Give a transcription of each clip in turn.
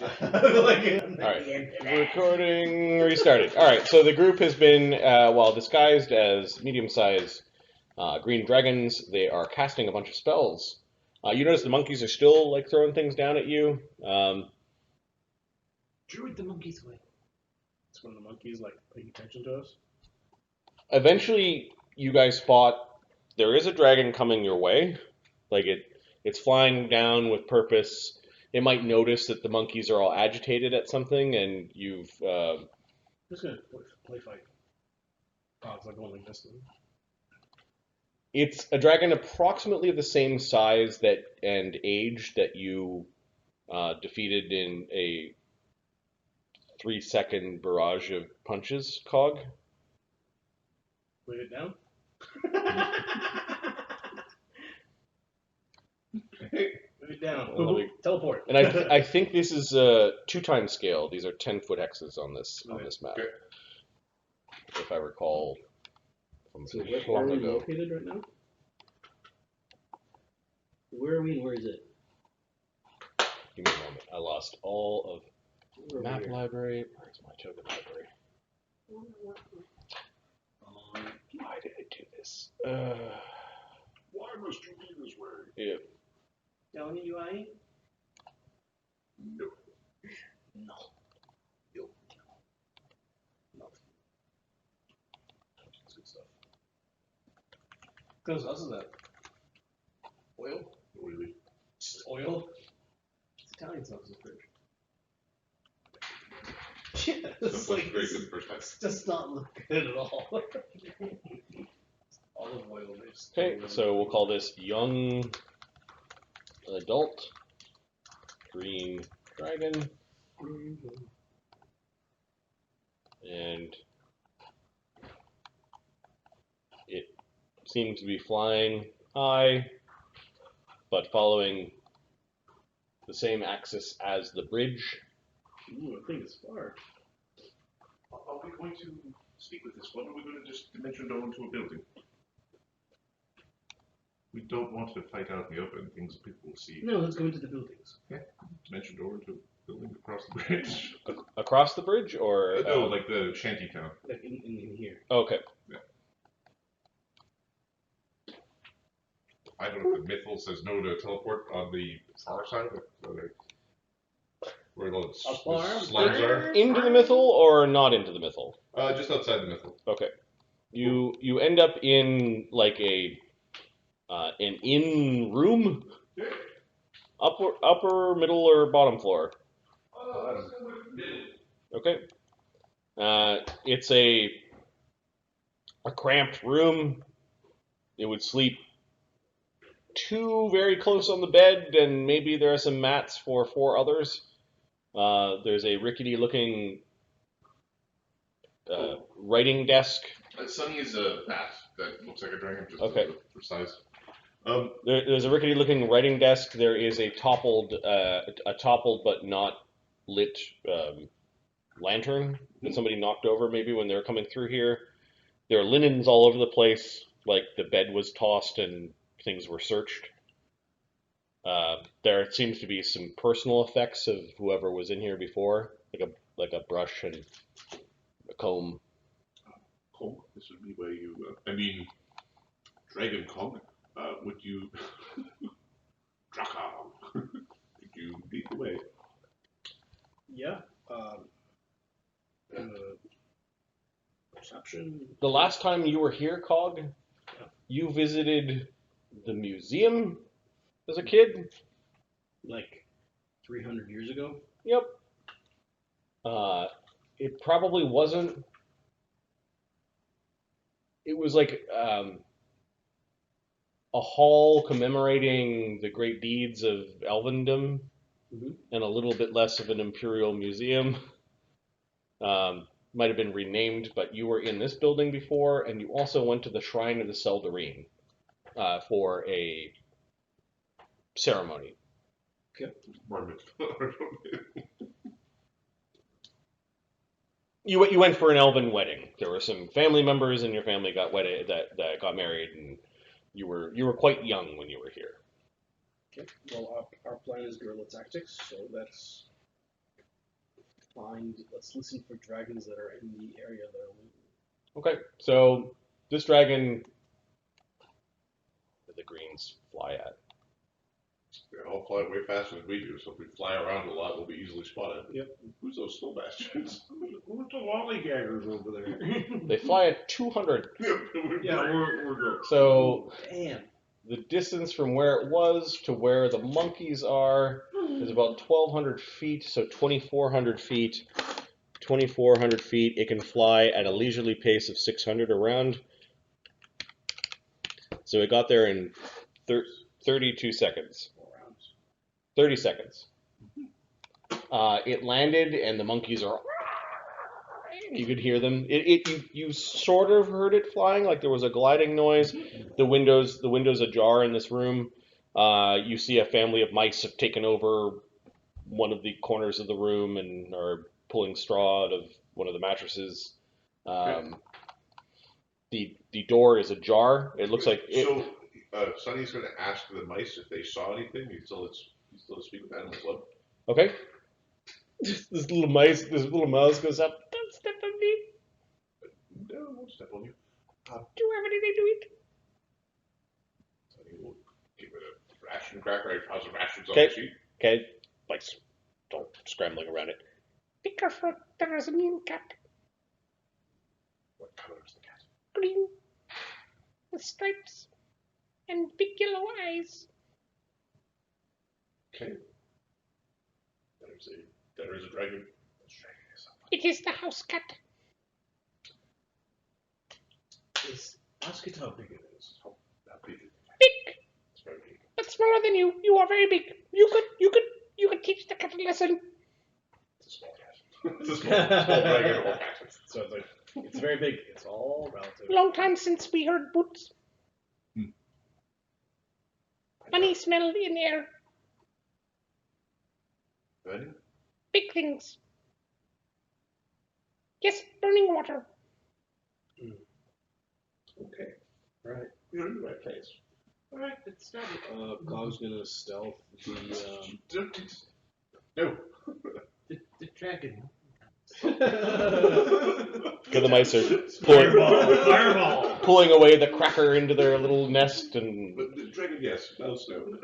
Alright, recording restarted. Alright, so the group has been, while disguised as medium-sized green dragons, they are casting a bunch of spells. You notice the monkeys are still like throwing things down at you. Druid the monkeys away. It's when the monkeys like paying attention to us. Eventually, you guys spot there is a dragon coming your way. Like it's flying down with purpose. It might notice that the monkeys are all agitated at something, and you've. Just gonna play fight. Oh, it's like going like this. It's a dragon approximately of the same size that and age that you defeated in a 3-second barrage of punches, Cog. Put it down. Put it down. Teleport. And I think this is a 2x scale. These are 10-foot hexes on this map. Okay. If I recall from so where are we located right now? Where are we and where is it? Give me a moment. I lost all of map library. Where's my token library? Why did I do this? Why must you be this way? Yeah. Down in UI? No. No. No. No. That's good stuff. Because us is that oil? Really? Just oil? It's Italian stuff in the fridge. Yeah, it's like very good first time. does not look good at all. Olive oil based. Okay, so we'll call this young adult green dragon, and it seems to be flying high, but following the same axis as the bridge. Ooh, I think it's far. Are we going to speak with this one, or are we going to just dimension door into a building? We don't want to fight out in the open, things people will see. No, let's go into the buildings. Okay. Dimension door into a building across the bridge. Across the bridge, or No, like the shanty town. Like in here. Okay. Yeah. I don't know if the mythal says no to teleport on the far side, where the slimes are. Into the mythal or not into the mythal? Just outside the mythal. Okay. You end up in like an inn room. Yeah. Upper, middle, or bottom floor? Okay. It's a cramped room. It would sleep 2 very close on the bed, and maybe there are some mats for 4 others. There's a rickety-looking writing desk. Sunny is a bat that looks like a dragon, just for size. There's a rickety-looking writing desk. There is a toppled but not lit lantern that somebody knocked over maybe when they were coming through here. There are linens all over the place, like the bed was tossed and things were searched. There seems to be some personal effects of whoever was in here before, like a brush and a comb. Comb? This would be where you, Dragon Cog, would you, Draka, would you lead the way? Yeah. Perception. The last time you were here, Cog, you visited the museum as a kid? Like 300 years ago? Yep. It probably wasn't. It was like a hall commemorating the great deeds of elvendom, and a little bit less of an imperial museum. Might have been renamed, but you were in this building before, and you also went to the Shrine of the Seldarine for a ceremony. Okay. You went for an elven wedding. There were some family members in your family got wedded that got married, and you were quite young when you were here. Okay. Well, our plan is guerrilla tactics, so that's Let's listen for dragons that are in the area that are moving. Okay, so this dragon that the greens fly at. They all fly way faster than we do, so if we fly around a lot, we'll be easily spotted. Yep. Who's those snow bastards? Who's the lollygaggers over there? They fly at 200. Yeah, we're good. So Damn. the distance from where it was to where the monkeys are is about 1,200 feet, so 2,400 feet. 2,400 feet. It can fly at a leisurely pace of 600 around. So it got there in 32 seconds. 30 seconds. It landed, and the monkeys are. You could hear them. You sort of heard it flying, like there was a gliding noise. The windows ajar in this room. You see a family of mice have taken over one of the corners of the room and are pulling straw out of one of the mattresses. The door is ajar. It looks like it. So, Sonny's going to ask the mice if they saw anything. He's still to speak with animals. Love. Okay. This little mouse goes up. Don't step on me. No, I won't step on you. Do you have anything to eat? Sonny will give it a ration cracker. How's the rations on Okay. the sheet? Okay. Mice. Don't scrambling around it. Be careful. There is a mean cat. What color is the cat? Green. With stripes. And big yellow eyes. Okay. There is a dragon. It is the house cat. Ask it how big it is. How big is it? Big. It's very big. But smaller than you. You are very big. You could teach the cat a lesson. It's a small cat. It's a small dragon or cat. So it's very big. It's all relative. Long time since we heard boots. Funny smell in the air. Ready? Big things. Yes, burning water. Okay. Right. You're in the right place. Alright, let's start it. Gog's gonna stealth the. No. The dragon. The mice are Fireball! pulling away the cracker into their little nest, and But the dragon, yes. No snow.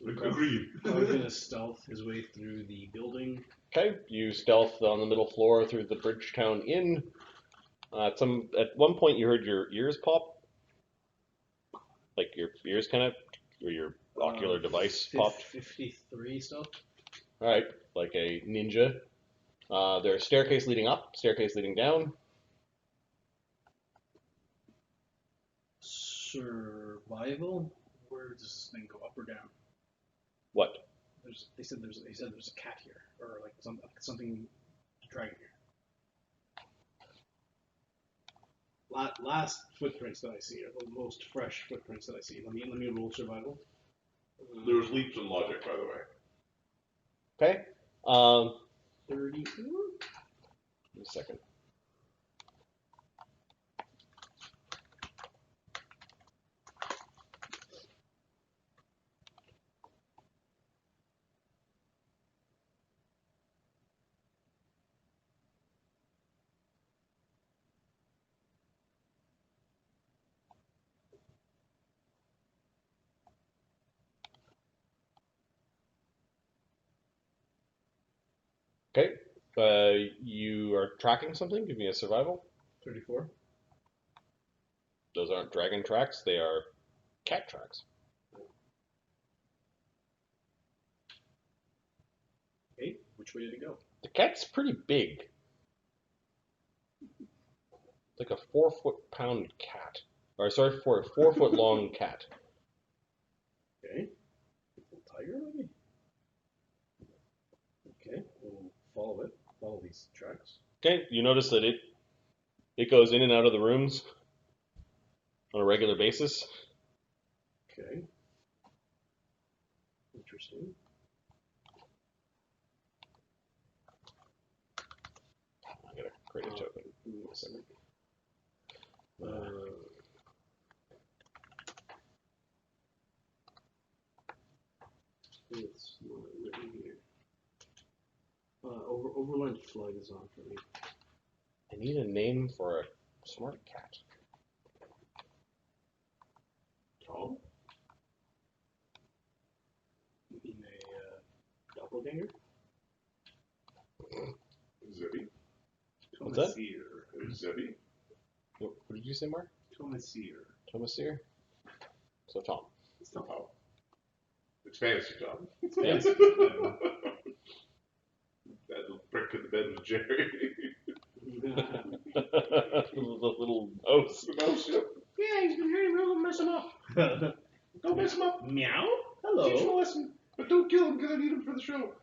Agreed. Gog's gonna stealth his way through the building. okay, you stealth on the middle floor through the Bridgetown Inn. At one point, you heard your ears pop, like your ears kind of, or your ocular device popped. 53 stealth. All right, like a ninja. There's staircase leading up, staircase leading down. Survival. Where does this thing go, up or down? What? They said there's a cat here, or like something dragging here. Last footprints that I see are the most fresh footprints that I see. Let me roll survival. There's leaps in logic, by the way. Okay. 34. Give me a second. Okay. You are tracking something. Give me a survival. 34. Those aren't dragon tracks. They are cat tracks. Okay, which way did it go? The cat's pretty big. Like a 4-foot-pound cat. Or sorry, 4-foot-long cat. Okay. Tiger, maybe? Okay, we'll follow it. Follow these tracks. Okay, you notice that it goes in and out of the rooms on a regular basis. Okay. Interesting. I gotta create a token. Give me a second. It's not written here. Overland flag is on for me. I need a name for a smart cat. Tom? You mean a doppelganger? Zebby? What's that? Zebby? What did you say, Mark? Thomasir. Thomasir? So Tom. It's not Tom. It's fantasy Tom. Fancy. That little prick in the bed was Jerry. The little mouse. The mouse, yep. Yeah, he's been hurting. We'll mess him up. Don't mess him up. Meow. Teach him a Hello. lesson. But don't kill him because I need him for the show.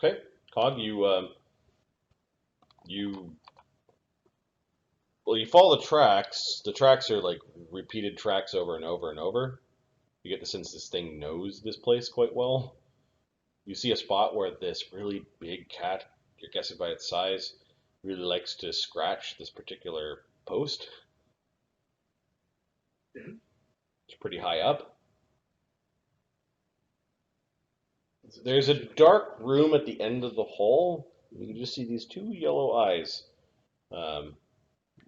Okay, Cog, you follow the tracks. The tracks are like repeated tracks over and over and over. You get the sense this thing knows this place quite well. You see a spot where this really big cat, you're guessing by its size, really likes to scratch this particular post. It's pretty high up. There's a dark room at the end of the hall. You can just see these two yellow eyes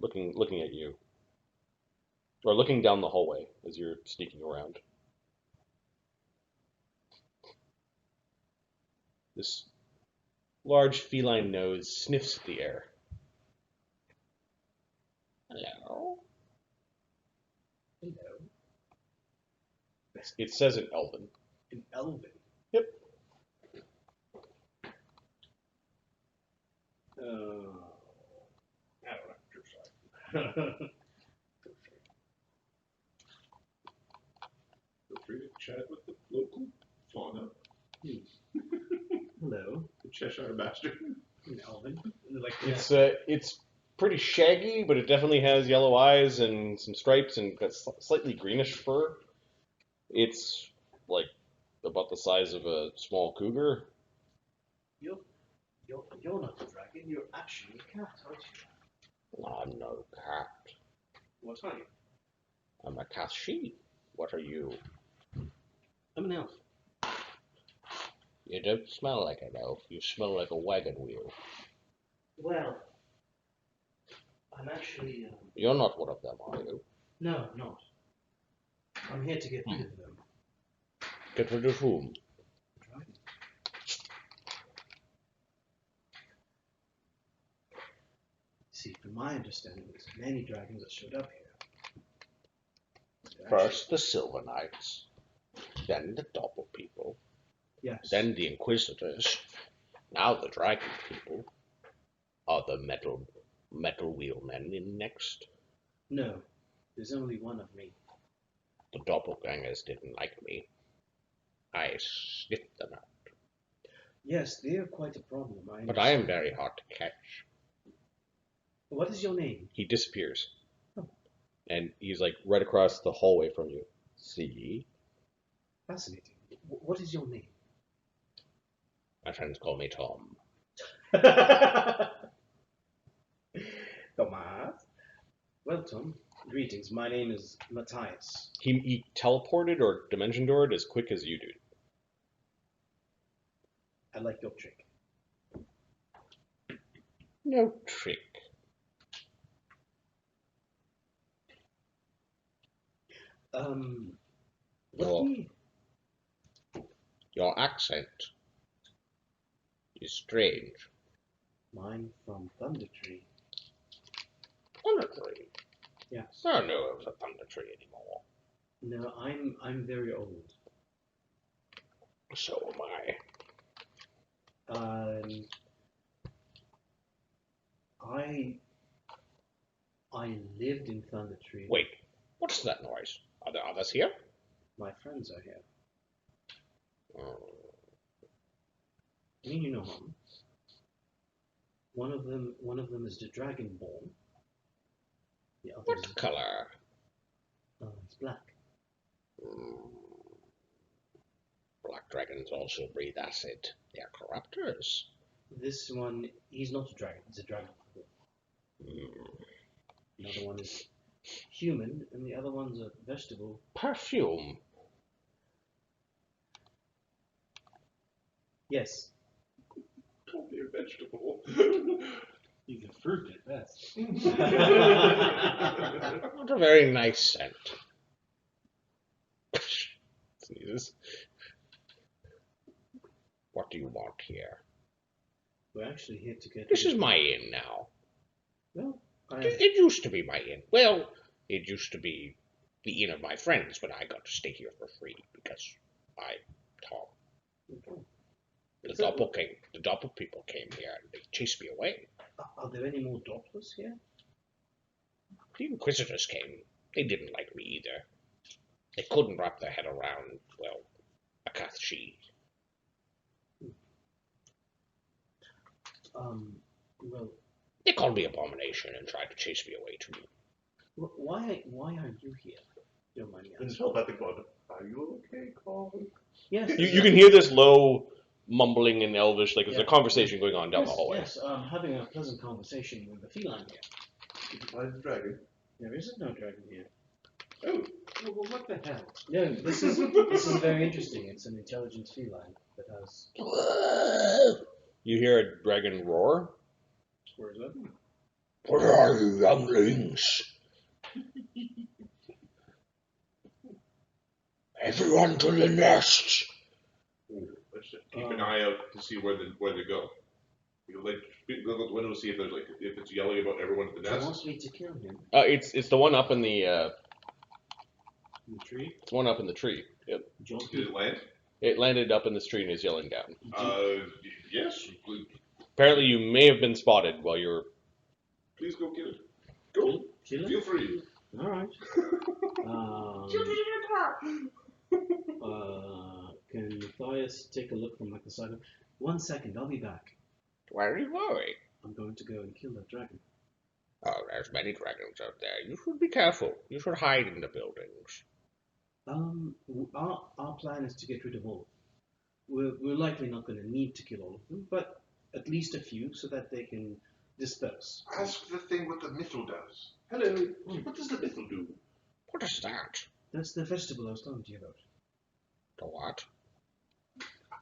looking at you. Or looking down the hallway as you're sneaking around. This large feline nose sniffs at the air. Hello? Hello. It says in Elven. An elven. Yep. I don't know. Feel free to chat with the local fauna. Hello. The Cheshire Bastard. An elven. Like It's pretty shaggy, but it definitely has yellow eyes and some stripes and got slightly greenish fur. It's like about the size of a small cougar. You're not a dragon. You're actually a cat, aren't you? I'm no cat. What are you? I'm a cat sheep. What are you? I'm an elf. You don't smell like an elf. You smell like a wagon wheel. Well, I'm actually. You're not one of them, are you? No, I'm not. I'm here to get rid of them. Get rid of whom? Dragon. See, from my understanding, there's many dragons that showed up here. First the Silver Knights, then the Doppel people, Yes. then the Inquisitors, now the Dragon people. Are the metal wheelmen in next? No, there's only one of me. The doppelgangers didn't like me. I sniffed them out. Yes, they are quite a problem. But I am very hard to catch. What is your name? He disappears. Oh. And he's like right across the hallway from you. See? Fascinating. What is your name? My friends call me Tom. Thomas. Well, Tom, greetings. My name is Matthias. He teleported or dimension doored as quick as you do. I like your trick. No trick. Let me... Your accent is strange. Mine from Thunder Tree. Thunder Tree? Yes. I don't know of a Thunder Tree anymore. No, I'm very old. So am I. I lived in Thunder Tree. Wait, what's that noise? Are there others here? My friends are here. Oh. I mean, you know them. One of them is the Dragonborn. The other What is color? it's black. Black dragons also breathe acid. They are corruptors. This one, he's not a dragon. He's a dragon. Another one is human, and the other one's a vegetable. Perfume. Yes. Totally a vegetable. He's a fruit at best. Not a very nice scent. Sneezes. What do you want here? We're actually here to get. This is my inn now. Well, It used to be my inn. Well, it used to be the inn of my friends, but I got to stay here for free because I'm Tom. Okay. The doppel people came here and they chased me away. Are there any more Dopplers here? The Inquisitors came. They didn't like me either. They couldn't wrap their head around, well, a Kathshi. Well, They called me Abomination and tried to chase me away too. why are you here? You don't mind me And asking. so about the god. Are you okay, Colin? Yes. You can hear this low mumbling in Elvish, like there's a Yeah. conversation going on down the Yes, hallway. yes, having a pleasant conversation with the feline here. Did you find the dragon? There isn't no dragon here. Oh, well, what the hell? No, this is very interesting. It's an intelligent feline that has. You hear a dragon roar. Where is that? Where are you, younglings? Everyone to the nest. Let's just keep an eye out to see where they go. You like look out the window to see if there's if it's yelling about everyone at the He nest. wants me to kill him. It's the one up in the In the tree? it's one up in the tree. Yep. John, Did it land? It landed up in this tree and is yelling down. Yes. Apparently, you may have been spotted while you're. Please go get it. Go. kill him? Feel free. All right. Can Matthias take a look from like the side of? 1 second, I'll be back. Where are you going? I'm going to go and kill that dragon. Oh, there's many dragons out there. You should be careful. You should hide in the buildings. Our plan is to get rid of all. We're likely not going to need to kill all of them, but at least a few so that they can disperse. Ask the thing what the mithril does. Hello. What does the mithril do? What is that? That's the vegetable I was talking to you about. The what?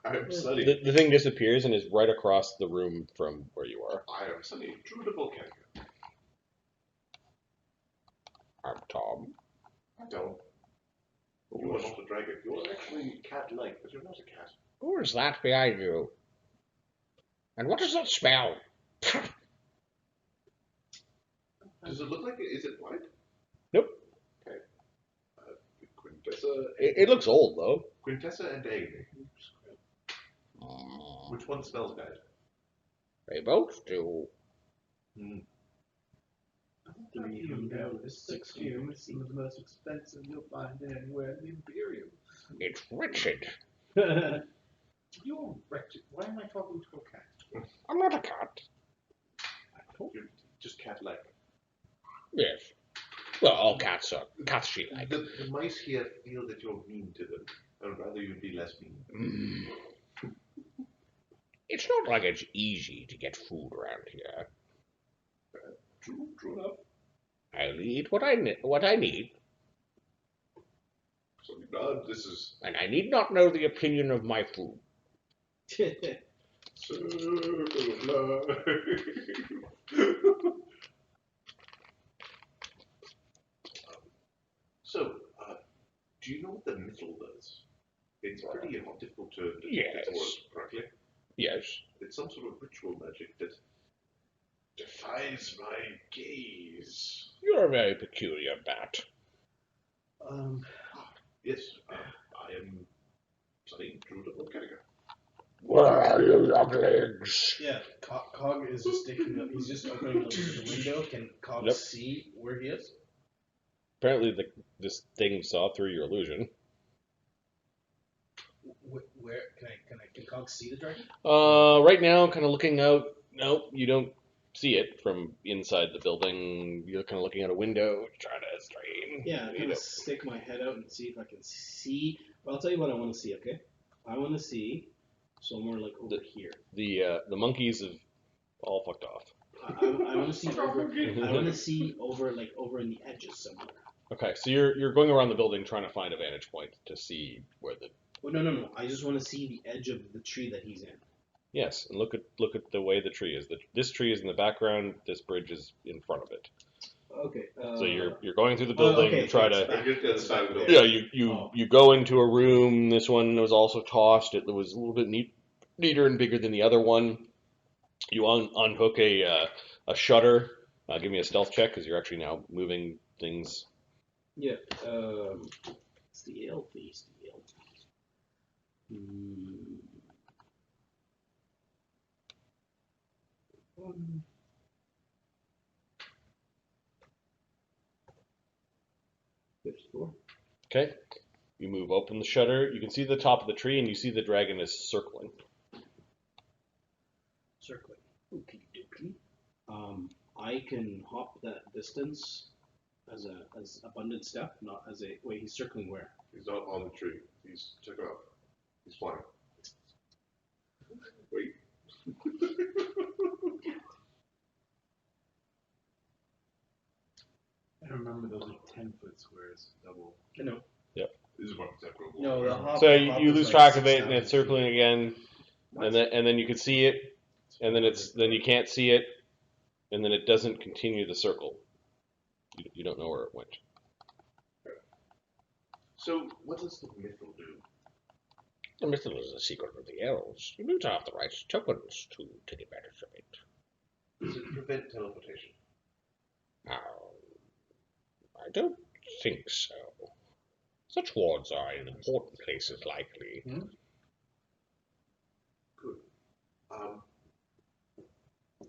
I'm Sunny. The thing disappears and is right across the room from where you are. I am Sunny, druid of Volcanica. I'm Tom. I don't. You are not a dragon. You are actually cat-like, but you're not a cat. Who is that behind you? And what does that smell? Does it look like it? Is it white? Nope. Okay. Quintessa. It looks old though. Quintessa and Agony. Which one smells bad? They both do. Hmm. 300 is 600. It's some of the most expensive you'll find anywhere in the Imperium. It's wretched. You're wretched. Why am I talking to a cat? I'm not a cat. You're just cat-like. Yes. Well, all cats are she-like. The mice here feel that you're mean to them. I'd rather you be less mean. It's not like it's easy to get food around here. True enough. I'll eat what I need, So this is and I need not know the opinion of my food. circle of life. So, do you know what the mithril does? It's pretty difficult to detect its Yes. words correctly. Yes. It's some sort of ritual magic that defies my gaze. You're a very peculiar bat. Yes, I am Sunny, druid of Volcanica. Where are you, younglings? Yeah, Cog is just taking up. He's just opening the window. Can Cog Yep. see where he is? Apparently, this thing saw through your illusion. Where can Cog see the dragon? Right now, kind of looking out. Nope, you don't see it from inside the building. You're kind of looking out a window, trying to strain. Yeah, I'm You gonna know. stick my head out and see if I can see. Well, I'll tell you what I want to see. Okay, I want to see Somewhere like over here. The monkeys have all fucked off. I want to see over. I want to see over like over in the edges somewhere. Okay, so you're going around the building trying to find a vantage point to see where the. Oh no! I just want to see the edge of the tree that he's in. Yes, and look at the way the tree is. This tree is in the background. This bridge is in front of it. Okay. So you're going through the building. Okay, You try Or to. just the other side of the building. Yeah, you go into a room. This one was also tossed. It was a little bit neater and bigger than the other one. You unhook a shutter. Give me a stealth check because you're actually now moving things. Yeah. Steal, please steal. One. 54. Okay. You move open the shutter. You can see the top of the tree, and you see the dragon is circling. Circling. Okie dokie. I can hop that distance as abundant step, not as a wait. He's circling where? He's not on the tree. He's check it out. He's flying. Wait. I remember those are 10-foot squares, double. I know. This is what acceptable. No, the hop. So the hop you is lose like track of it, and 6,000 it's circling feet. again, What? and then you can see it, and then you can't see it, and then it doesn't continue the circle. You don't know where it went. So what does the mithril do? The mithril is a secret of the elves. You need to have the right tokens to take advantage of it. Does it prevent teleportation? I don't think so. Such wards are in important places, likely. Good.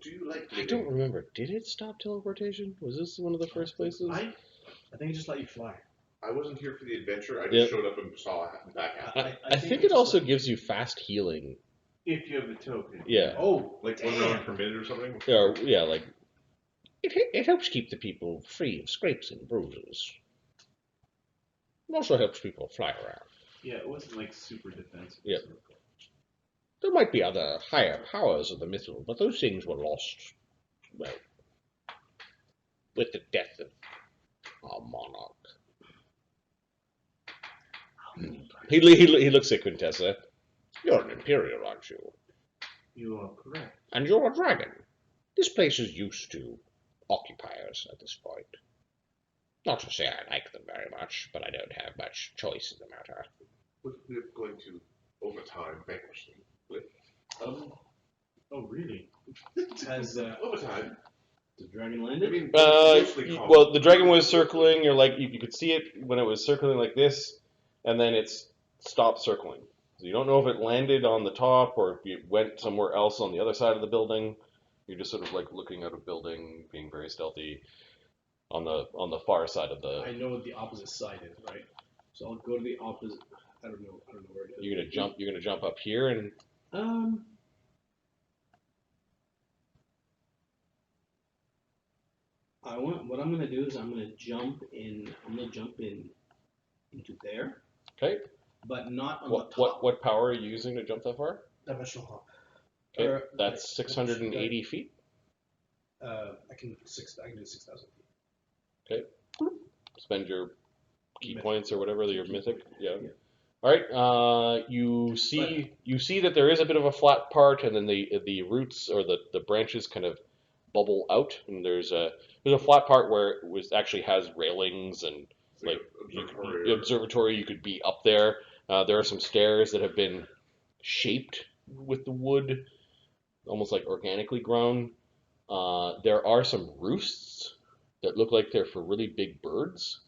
Do you like? I don't remember. Did it stop teleportation? Was this one of the first places? I think it just let you fly. I wasn't here for the adventure. I just Yeah. showed up and saw it back happen. I think it also gives you fast healing. If you have the token. Yeah. Oh, Like damn. 1 round per minute or something. Yeah, like it helps keep the people free of scrapes and bruises. It also helps people fly around. Yeah, it wasn't like super defensive. Yeah. There might be other higher powers of the mithril, but those things were lost, well, with the death of our monarch. He looks at Quintessa. You're an Imperial, aren't you? You are correct. And you're a dragon. This place is used to occupiers at this point. Not to say I like them very much, but I don't have much choice in the matter. We're going to, over time, vanquish them. Oh, really? Has Over time. the dragon I landed? mean, mostly calm. Well, the dragon was circling. You're like you could see it when it was circling like this, and then it's stopped circling. So you don't know if it landed on the top or if it went somewhere else on the other side of the building. You're just sort of like looking at a building, being very stealthy on the far side of the. I know what the opposite side is, right? So I'll go to the opposite. I don't know where it is. You're gonna jump up here and. What I'm gonna do is I'm gonna jump in into there, Okay. but not on What the top. what power are you using to jump that far? Dimensional hop. Okay, that's 680 feet. I can do 6,000 feet. Spend your key Mythic. points or whatever, your mythic. Yeah. Yeah. All right. You see that there is a bit of a flat part, and then the roots or the branches kind of bubble out, and there's a flat part where it actually has railings and It's like the observatory. You could be up there. There are some stairs that have been shaped with the wood, almost like organically grown. There are some roosts that look like they're for really big birds,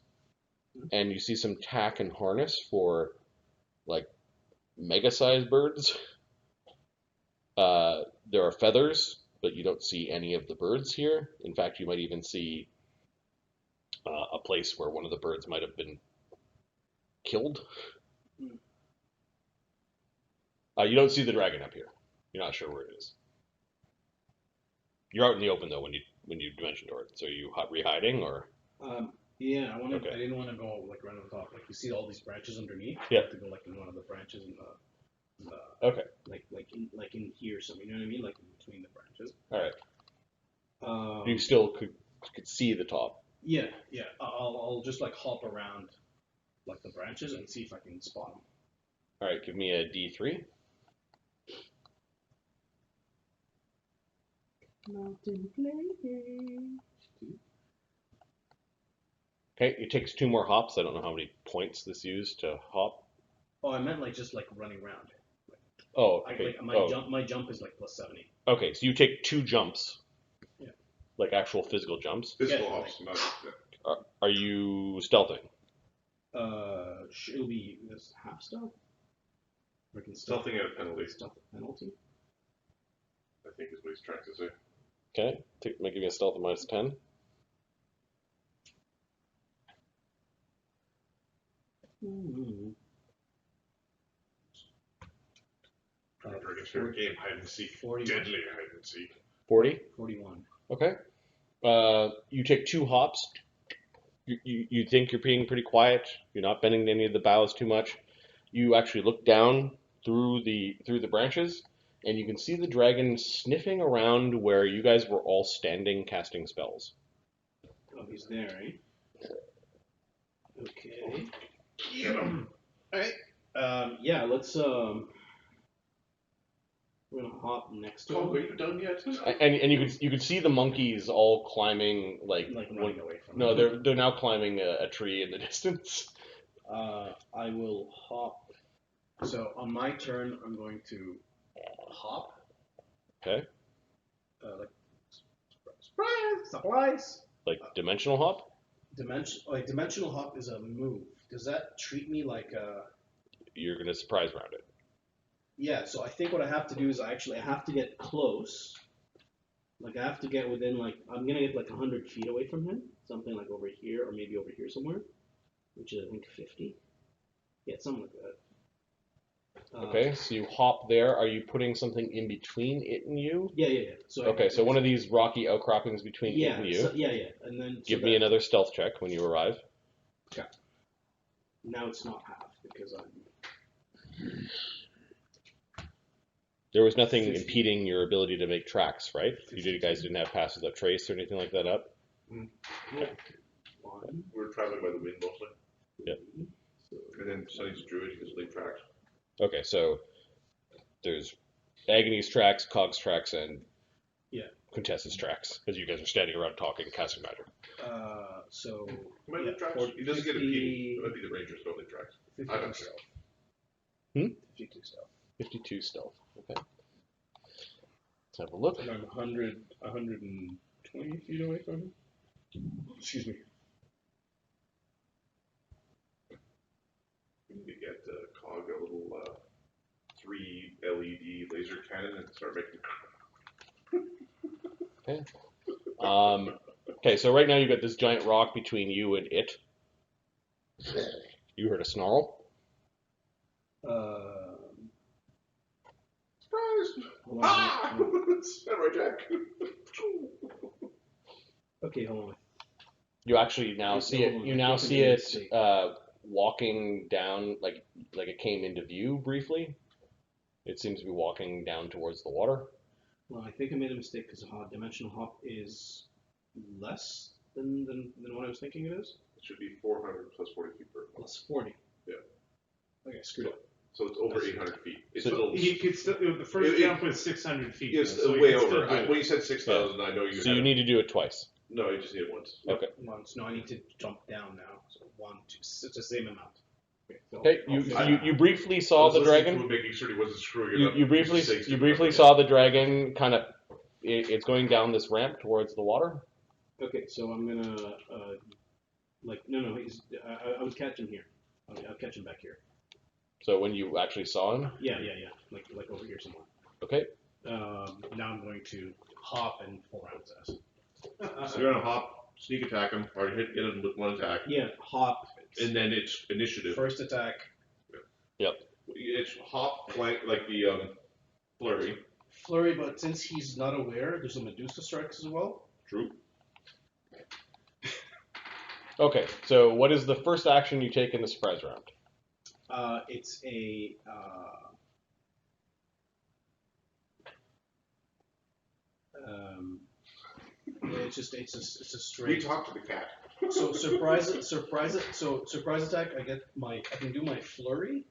and you see some tack and harness for like mega-sized birds. There are feathers, but you don't see any of the birds here. In fact, you might even see a place where one of the birds might have been killed. You don't see the dragon up here. You're not sure where it is. You're out in the open though when you dimension door it. So are you re-hiding or? Yeah, I Okay. didn't want to go like right on top. Like you see all these branches underneath. Yeah. To go like in one of the branches and Okay. Like in here, something. You know what I mean? Like in between the branches. All right. Um, You still could see the top. yeah, yeah. I'll just like hop around like the branches and see if I can spot them. All right. Give me a D3. Mountain blade. Okay. It takes 2 more hops. I don't know how many points this used to hop. Oh, I meant like just like running around. Oh. I, Okay. like my jump is like plus 70. Okay. So you take 2 jumps. Yeah. Like actual physical jumps. Physical Yeah, hops, not. Are you stealthing? It'll be this half stealth. Or can Stealthing at a penalty, stealth penalty. I think is what he's trying to say. Okay. Give me a stealth of minus 10. Mm-hmm. Dragon's favorite game, hide and seek. 41. Deadly hide and seek. 40. 41. Okay. You take 2 hops. You think you're being pretty quiet. You're not bending any of the boughs too much. You actually look down through the branches, and you can see the dragon sniffing around where you guys were all standing, casting spells. Oh, he's there, eh? Okay. Get him! Alright. Yeah, let's we're gonna hop next to Oh, are him. you done yet? And you could see the monkeys all climbing Like running away from no, him. they're now climbing a tree in the distance. I will hop. So on my turn, I'm going to hop. Okay. Like surprise! Like dimensional hop. Dimensional hop is a move. Does that treat me like a? You're gonna surprise round it. Yeah. So I think what I have to do is I have to get close. Like I have to get within I'm gonna get like 100 feet away from him, something like over here or maybe over here somewhere, which is I think 50. Yeah, something like that. Okay, so you hop there. Are you putting something in between it and you? Yeah. So Okay, so one of these rocky outcroppings between it and you. yeah, and then Give me another stealth check when you arrive. Okay. Now it's not half because I'm. There was nothing 50. impeding your ability to make tracks, right? You 50. guys didn't have passes without trace or anything like that up? One. We're traveling by the wind mostly. Yeah. And then Sonny's druid, he just leave tracks. Okay, so there's Agony's tracks, Cog's tracks, and Quintessa's tracks, as you guys are standing around talking, casting magic. So. Might Yeah, leave tracks. 40, He doesn't get 50, impeded. It might be the rangers don't leave tracks. 52 I don't stealth. 52 stealth. 52 stealth. Okay. Let's have a look. And I'm 120 feet away from him. Excuse me. We need to get Cog a little 3 LED laser cannon and start making. Okay, so right now you've got this giant rock between you and it. You heard a snarl. Surprise! Hold on, Ah! hold on. Samurai Jack! Okay, hold on. You actually now see it. You now see it walking down, like it came into view briefly. It seems to be walking down towards the water. Well, I think I made a mistake because dimensional hop is less than what I was thinking it is. It should be 400 plus 40 feet per. Plus 40. Yeah. Okay, screwed up. So it's over 800 feet. It's So still. He could still. The first It- jump was 600 feet. It's though, so he way could still over. do it. When you said 6,000, I know you So had. you need to do it twice. No, you just need it once. Okay. Once. No, I need to jump down now. So 1, 2. It's the same amount. Okay. So Okay. You briefly saw the dragon. Making sure he wasn't screwing it up. You briefly saw the dragon kind of. It's going down this ramp towards the water. Okay, so I'm gonna no. I would catch him here. I'll catch him back here. So when you actually saw him. Yeah. Like over here somewhere. Okay. Now I'm going to hop and pull around his ass. So you're gonna hop, sneak attack him, or get him with one attack, Yeah, hop. and then it's initiative. First attack. It's hop, flank, like the flurry. Flurry, but since he's not aware, there's a Medusa strikes as well. True. Okay. So what is the first action you take in the surprise round? It's a It's just it's a We straight. talked to the cat. So surprise attack. I can do my flurry.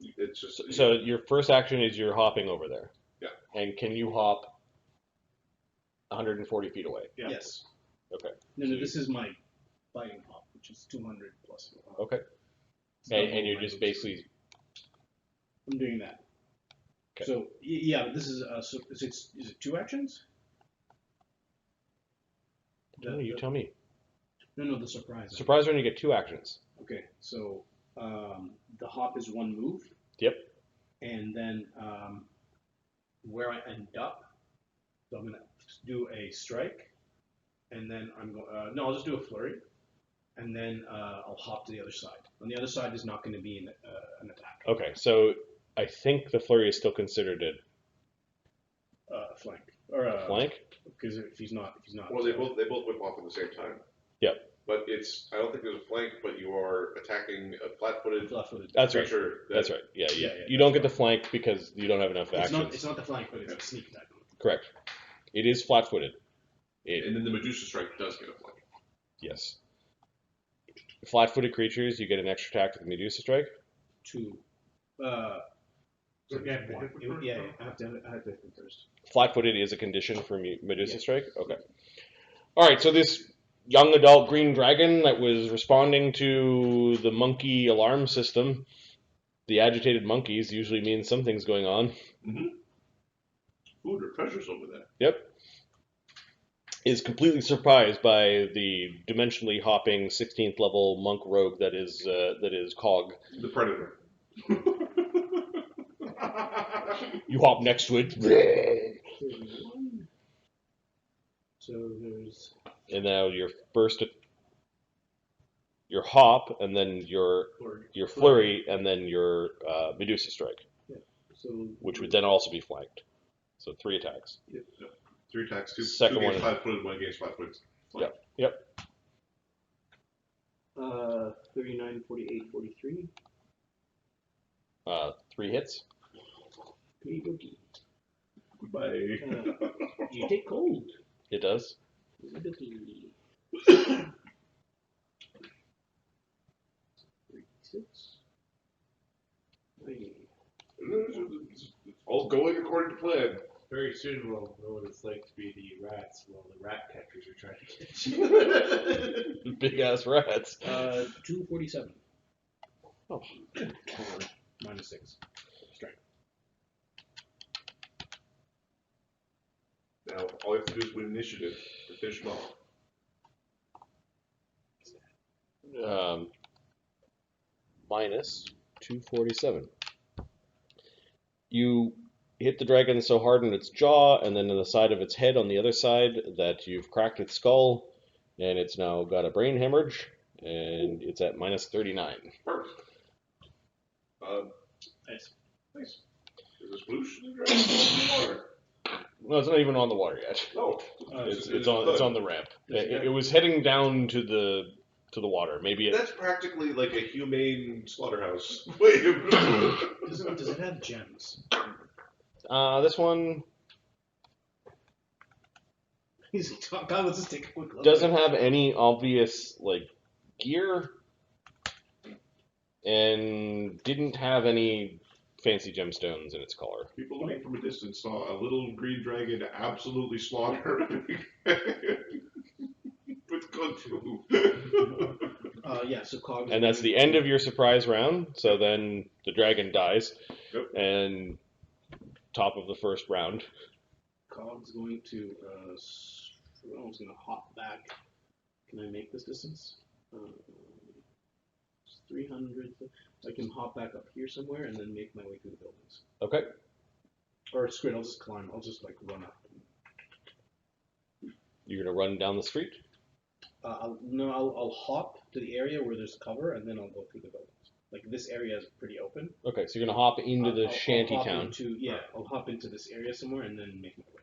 It's just So your first action is you're hopping over there. Yeah. And can you hop 140 feet away? Yeah. Yes. Okay. No, this is my fighting hop, which is 200 plus. Okay. It's double And you're my just move basically speed. I'm doing that. Okay. So yeah, this is so is it 2 actions? you tell me. No, the surprise. Surprise round, you get 2 actions. Okay, so the hop is 1 move. Yep. And then where I end up, so I'm gonna do a strike, and then I'm going. No, I'll just do a flurry, and then I'll hop to the other side. On the other side is not going to be an attack. Okay, so I think the flurry is still considered a Flank or flank. because if he's not. Well, they both whip off at the same time. Yep. But I don't think there's a flank, but you are attacking a flat-footed Flat-footed. That's right. creature. That's right. Yeah, Yeah, you don't get the flank because you don't have enough actions. It's not the flank, but it's a sneak attack. Correct. It is flat-footed. And then the Medusa Strike does get a flank. Yes. Flat-footed creatures, you get an extra attack with the Medusa Strike. 2. So Yeah, One. Yeah, I have to hit him first. Flat-footed is a condition for Medusa Yeah. Strike. Okay. All right. So this young adult green dragon that was responding to the monkey alarm system, the agitated monkeys usually means something's going on. Food or treasures over there. Yep. Is completely surprised by the dimensionally hopping 16th level monk rogue that is Cog. The Predator. You hop next to it, 31. So there's. and now your hop, and then your flurry, and then your Medusa Strike, So which would then also be flanked. So 3 attacks. Yep. 3 attacks. 2 Second against one. 5-footed, 1 against 5-footed. Yep. 39, 48, 43. 3 hits. Pretty boogie. Goodbye. You take cold. It does. Boogie. 36. It's all going according to plan. Very soon we'll know what it's like to be the rats while the rat catchers are trying to catch you. Big ass rats. 247. Oh. Minus 6. Strength. Now, all you have to do is win initiative to finish them off. Minus 247. You hit the dragon so hard in its jaw and then in the side of its head on the other side that you've cracked its skull, and it's now got a brain hemorrhage, and it's at minus 39. Perfect. Nice. Nice. Is this sploosh in the dragon in the water? No, it's not even on the water yet. No. It's on the ramp. It was heading down to the water. Maybe That's practically like a humane slaughterhouse. Does it have gems? this one God, let's just take a quick look. doesn't have any obvious like gear, and didn't have any fancy gemstones in its collar. People looking from a distance saw a little green dragon absolutely slaughter with kung fu. Yeah, so Cog. And that's the end of your surprise round. So then the dragon dies, Yep. and top of the first round. Cog's going to. I was going to hop back. Can I make this distance? It's 300. I can hop back up here somewhere and then make my way through the buildings. Okay. Or screw it, I'll just climb. I'll just like run up. You're gonna run down the street. I'll hop to the area where there's cover and then I'll go through the buildings. Like this area is pretty open. Okay, so you're gonna hop into the I'll shanty hop town. I'll hop into this area somewhere and then make my way.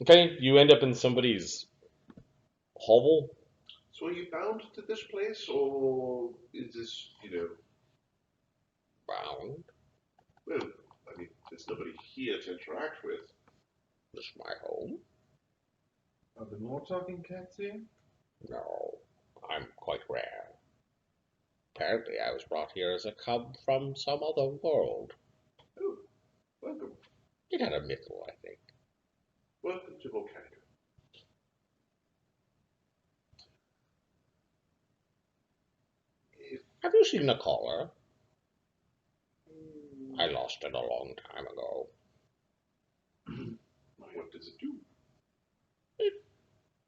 Okay, you end up in somebody's hovel. So are you bound to this place, or is this, Bound. Well, I mean, there's nobody here to interact with. This is my home. Are there more talking cats here? No, I'm quite rare. Apparently I was brought here as a cub from some other world. Oh, welcome. It had a mythal, I think. Welcome to Volcanic. Have you seen the collar? I lost it a long time ago. What does it do?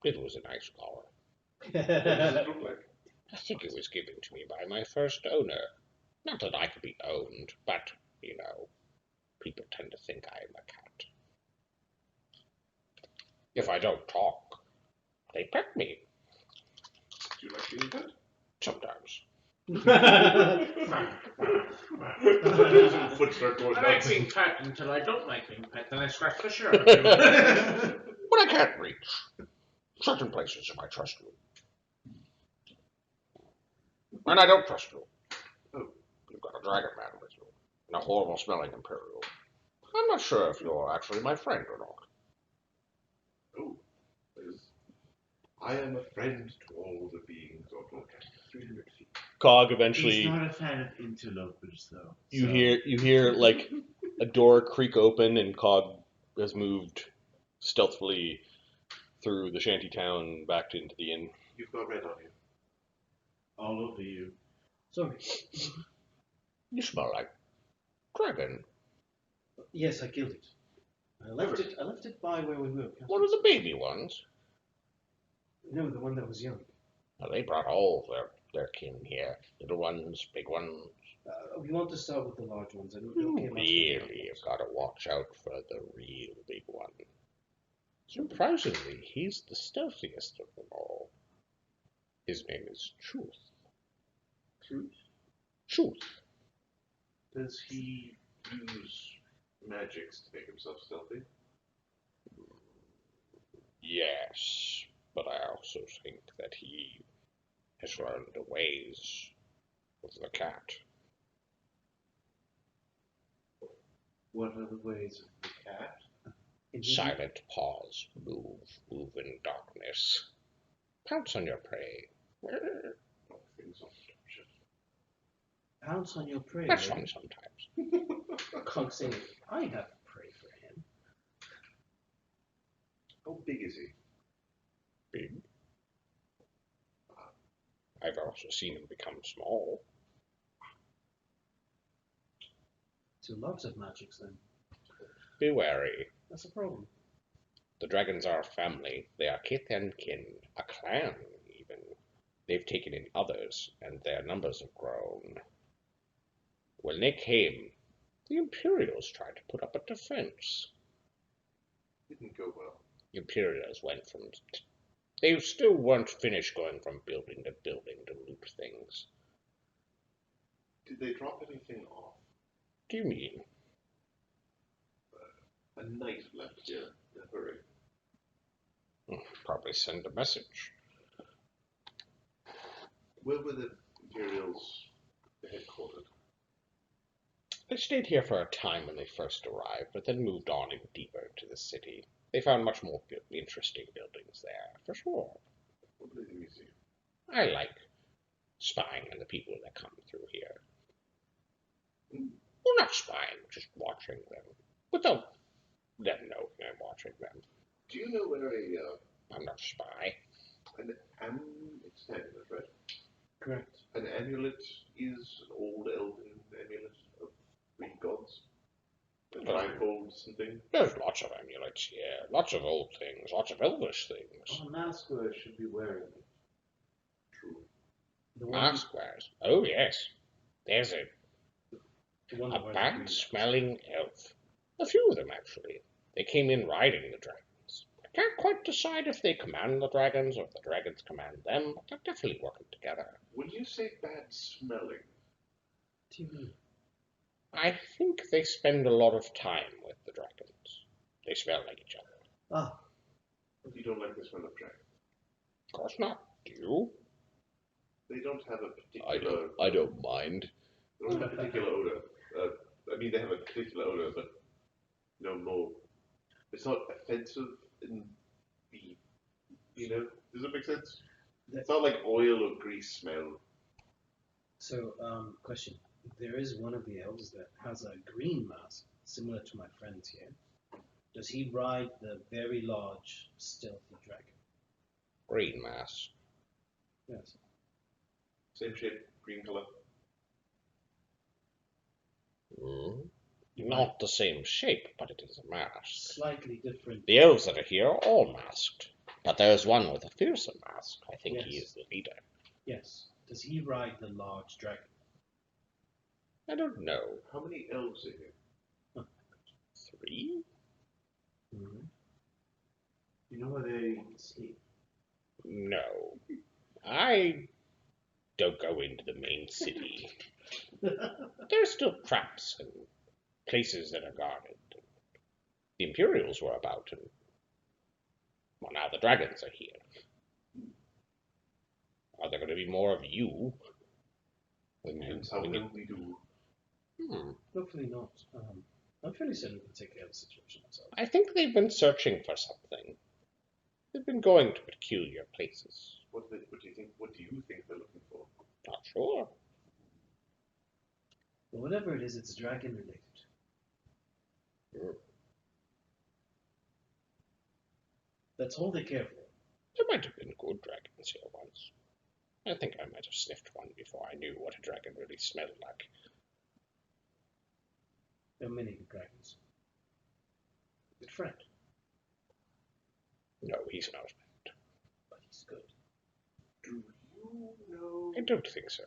It was a nice collar. What does it look like? I think it was given to me by my first owner. Not that I could be owned, but, you know, people tend to think I am a cat. If I don't talk, they pet me. Do you like being pet? Sometimes. Foot start going I like nuts. being pet until I don't like being pet, then I scratch the shirt. But I can't reach. Certain places if I trust you. And I don't trust you. Oh. You've got a dragon man with you. And a horrible smelling imperial. I'm not sure if you're actually my friend or not. Oh, I am a friend to all the beings on Volcanic. 300 feet. Cog He's eventually not a fan of interlopers, though. you so- hear like a door creak open and Cog has moved stealthily through the shanty town back into the inn. You've got red on you. all over you. Sorry. You smell like dragon. Yes, I killed it. I left it by where we were. One of the baby ones. No, the one that was young. Well, they brought all their kin here. Little ones, big ones. We want to start with the large ones. I don't You care much for the really young have got to watch out for the real big one. Surprisingly, he's the stealthiest of them all. His name is Truth. Truth? Truth. Does he use magics to make himself stealthy? Yes, but I also think that he has learned the ways of the cat. What are the ways of the cat? Silent pause, move in darkness. Pounce on your prey. Oh, things on shit. Pounce on your prey. That's fun sometimes. Conk saying, I have prey for him. How big is he? Big. I've also seen him become small. So lots of magics then. Be wary. That's a problem. The dragons are a family. They are kith and kin, a clan even. They've taken in others, and their numbers have grown. When they came, the Imperials tried to put up a defense. Didn't go well. Imperials went from... They still weren't finished going from building to building to loot things. Did they drop anything off? Do you mean? A knight left here in a hurry. Probably send a message. Where were the Imperials headquartered? They stayed here for a time when they first arrived, but then moved on in deeper into the city. They found much more interesting buildings there, for sure. Probably the museum. I like spying on the people that come through here. Well, not spying, just watching them. Without them knowing I'm watching them. Do you know where I'm not a spy. it's an amulet, right? Correct. An amulet is an old elven amulet of three gods. The trifolds and things. There's lots of amulets here, lots of old things, lots of elvish things. A mask wearer should be wearing it. True. The one, Mask wears. Oh, yes. There's a the one that wears the bad smelling elf. A few of them, actually. They came in riding the dragons. I can't quite decide if they command the dragons or if the dragons command them, but they're definitely working together. When you say bad smelling, What do you mean? I think they spend a lot of time with the dragons. They smell like each other. Ah, you don't like the smell of dragon. Of course not. Do you? They don't have a particular. I don't mind. They don't have a particular odor. I mean, they have a particular odor, but no more. It's not offensive in the, does it make sense? It's not like oil or grease smell. So, question. There is one of the elves that has a green mask, similar to my friend's here. Does he ride the very large, stealthy dragon? Green mask. Yes. Same shape, green color. Not the same shape, but it is a mask. Slightly different. The elves that are here are all masked, but there is one with a fearsome mask. I think he Yes. is the leader. Yes. Does he ride the large dragon? I don't know. How many elves are here? 3? Mm-hmm. You know where they sleep? No. I don't go into the main city. There are still traps and places that are guarded. The Imperials were about, and well, now the dragons are here. Are there going to be more of you? Depends how well we do. Hopefully not. I'm fairly certain we can take care of the situation ourselves. I think they've been searching for something. They've been going to peculiar places. What do you think? What do you think they're looking for? Not sure. But whatever it is, it's dragon related. That's all they care for. There might have been good dragons here once. I think I might have sniffed one before I knew what a dragon really smelled like. There are many good dragons. Good friend, No, he's not. but he's good. Do you know? I don't think so.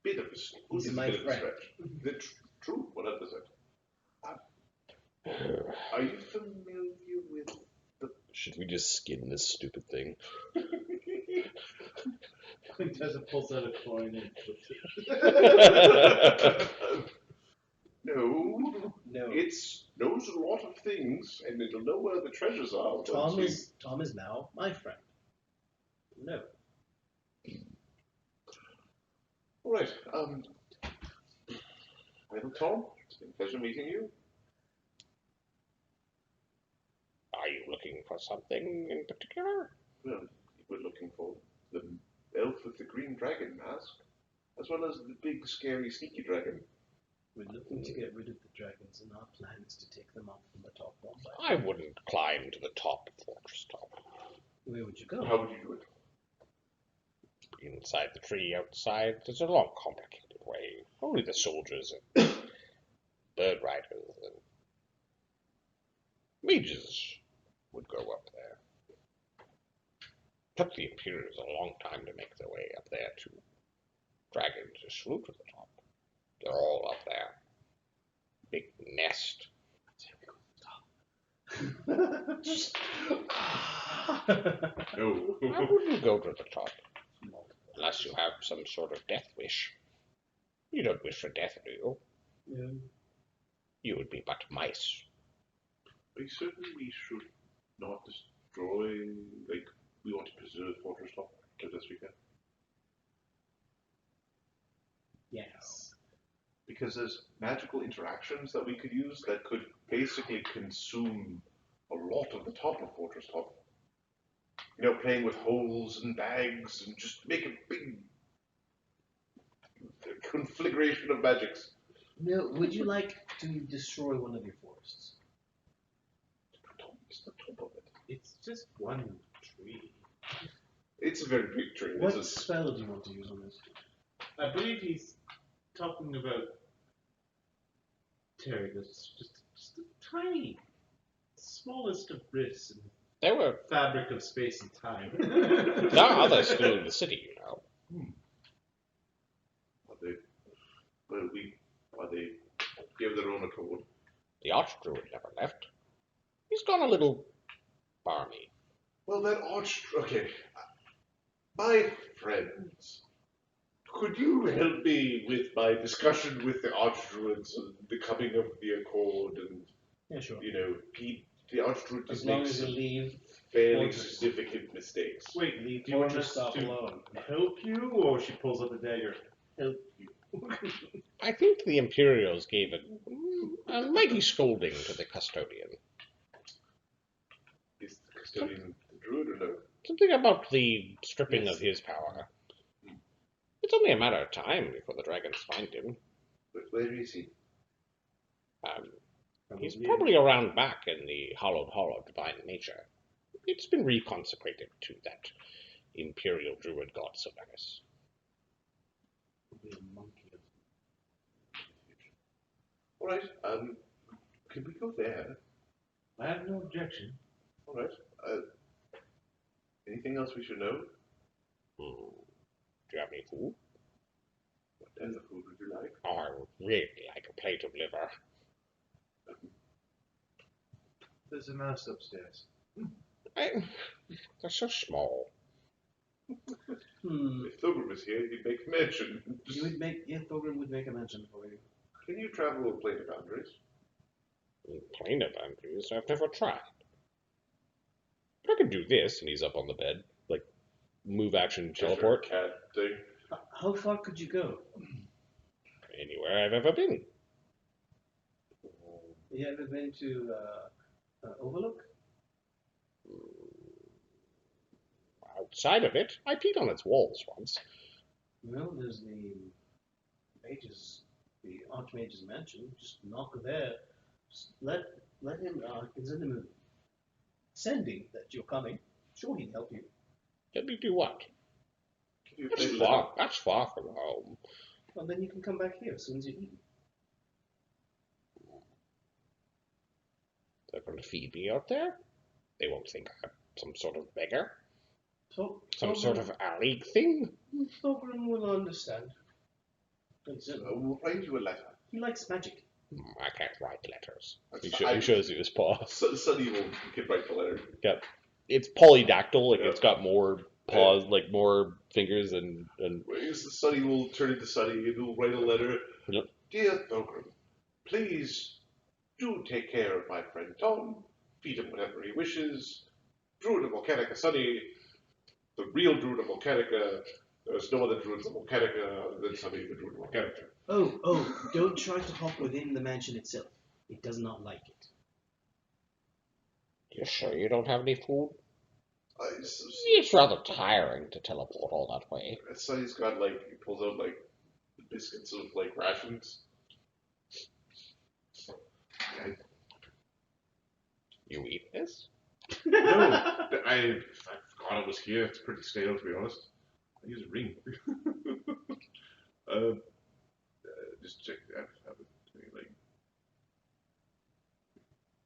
Bit of a He's my friend. stretch. True, 100%. Are you familiar with the? Should we just skin this stupid thing? Quintessa pulls out a coin and puts No, No. it knows a lot of things, and it'll know where the treasures are. Tom is now my friend. No. All right. Well, Tom, it's been a pleasure meeting you. Are you looking for something in particular? Well, we're looking for the elf with the green dragon mask, as well as the big, scary, sneaky dragon. We're looking to get rid of the dragons, and our plan is to take them up from the top one by I wouldn't climb to the top of Fortresstop. Where would you go? How would you do it? Inside the tree outside, there's a long, complicated way. Only the soldiers and bird riders and mages would go up there. Took the Imperials a long time to make their way up there too. Dragons just flew to the top. They're all up there. Big nest. No. I wouldn't go to the top. Unless you have some sort of death wish. You don't wish for death, do you? Yeah. You would be but mice. We certainly should not destroy, we want to preserve Fortresstop as best we can. Yes. Because there's magical interactions that we could use that could basically consume a lot of the top of Fortresstop. Playing with holes and bags and just make a big conflagration of magics. No, would you like to destroy one of your forests? It's the top of it. It's just one tree. It's a very big tree. What spell do you want to use on this? I believe he's talking about Terry. That's just a tiny, smallest of rifts in There were the fabric of space and time. there are others still in the city, you know. Are they give their own accord? The Archdruid never left. He's gone a little barmy. Well, okay. My friends, could you help me with my discussion with the Archdruids and the coming of the Accord and, Yeah, sure. the Archdruid As just long makes as you some leave fairly Fortress. significant mistakes. Wait, leave do you want us Fortresstop to alone. help you, or she pulls out the dagger? Help you. I think the Imperials gave a mighty scolding to the custodian. Is the custodian the druid or no? Something about the stripping Yes. of his power. It's only a matter of time before the dragons find him. But where is he? He's probably around back in the Hollowed Hall of Divine Nature. It's been reconsecrated to that Imperial Druid god Shevarash. Alright, can we go there? I have no objection. Alright. Anything else we should know? Do you have any food? What type of food would you like? Oh, I would really like a plate of liver. There's a mouse upstairs. They're so small. If Thogren was here, he'd make mention. Thorgrim would make a mention for you. Can you travel a plane of boundaries? Plane of boundaries, I've never tried. I can do this, and he's up on the bed. Like, move, action, teleport. Cat thing. How far could you go? Anywhere I've ever been. You ever been to Overlook? Outside of it, I peed on its walls once. Well, there's the Archmage's mansion. Just knock there. Just let him send him a sending that you're coming. Sure, he'd help you. Let me do what? Can you That's play far. That's far from home. Well, then you can come back here as soon as you eat. They're going to feed me out there? They won't think I'm some sort of beggar? Some sort of alley thing? Thorgrim will understand. We'll write you a letter. He likes magic. I can't write letters. I- He shows you his paw. Sonny can write the letter. Yep. It's polydactyl, like Yeah. it's got more paws, like more fingers and Sonny will turn into Sonny and he'll write a letter. Yep. Dear Thogren, please do take care of my friend Tom. Feed him whatever he wishes. Druid of Volcanica Sonny, the real Druid of Volcanica. There's no other Druids of Volcanica other than Sonny, the Druid of Volcanica. Oh, don't try to hop within the mansion itself. It does not like it. You sure you don't have any food? It's It's rather tiring to teleport all that way. Sonny's got he pulls out biscuits of rations. You eat this? No, I forgot it was here. It's pretty stale, to be honest. I use a ring. Just check that. Have it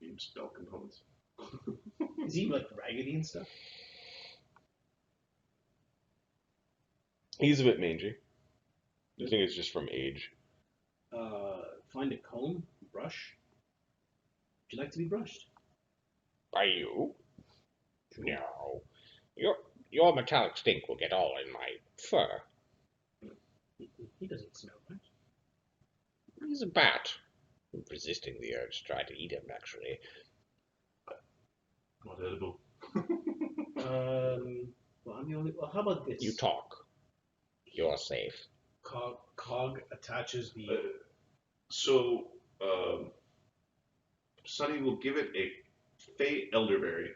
game spell components. Is he raggedy and stuff? He's a bit mangy. I think it's just from age. Find a comb, brush. Would you like to be brushed? By you? No. Your metallic stink will get all in my fur. He doesn't smell right. He's a bat. I'm resisting the urge to try to eat him, actually. Not edible. Well, I'm the only. Well, how about this? You talk. You're safe. Cog attaches the. So, Sonny will give it a Fey Elderberry,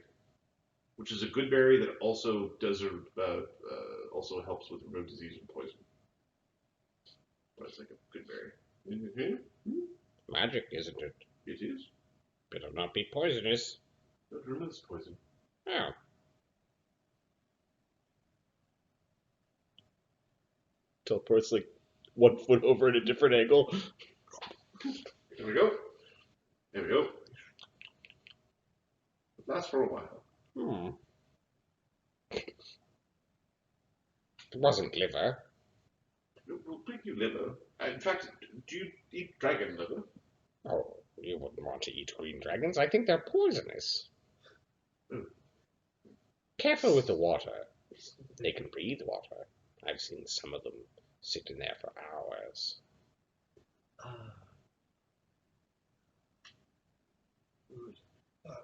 which is a good berry that also does also helps with remove disease and poison. But it's like a good berry. Mm-hmm. Magic, isn't it? It is. Better not be poisonous. It removes poison. Oh. Teleports 1 foot over at a different angle. Here we go. There we go. It lasts for a while. It wasn't liver. We'll bring you liver. In fact, do you eat dragon liver? Oh, you wouldn't want to eat green dragons. I think they're poisonous. Oh. Careful with the water. They can breathe water. I've seen some of them sit in there for hours.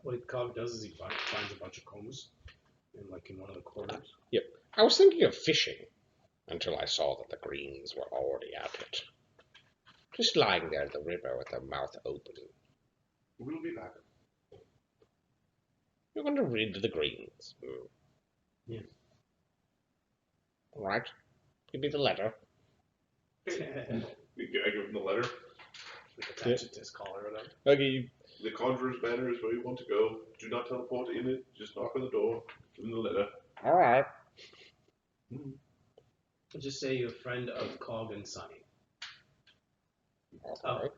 What Cog does is he finds a bunch of combs in one of the corners. Yep. I was thinking of fishing until I saw that the greens were already at it. Just lying there at the river with her mouth open. We'll be back. You're going to read the greens. Yes. All right. Give me the letter. I give him the letter. Attach it to his collar or whatever. Okay. The Conjurer's Banner is where you want to go. Do not teleport in it. Just knock on the door. Give him the letter. All right. Just say you're a friend of Cog and Sunny. Okay.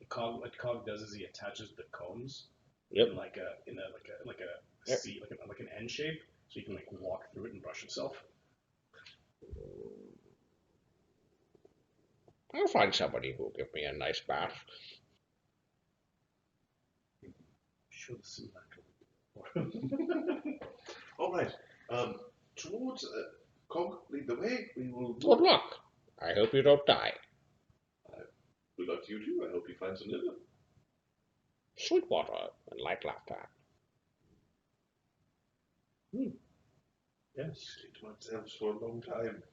What Cog does is he attaches the combs Yep. in like a Yep. C, like an N shape, so you can like walk through it and brush himself. I'll find somebody who'll give me a nice bath. Show the simulacrum. All right. Towards Cog, lead the way. We will. Good luck. I hope you don't die. Good luck to you too. I hope you find some liver. Sweet water and light laughter. Yes. Stayed to myself for a long time.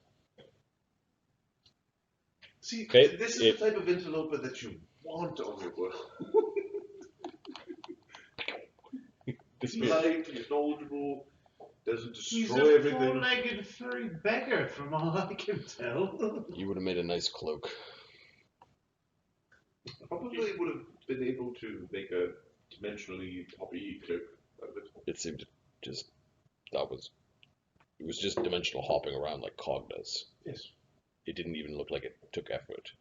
See, Okay, this is the type of interloper that you want on your world. He's light, he's knowledgeable, doesn't He's destroy a everything. four-legged furry beggar, from all I can tell. You would have made a nice cloak. Probably would have been able to make a dimensionally poppy cloak out of it. It seemed just it was just dimensional hopping around like Cog does. Yes. It didn't even look like it took effort.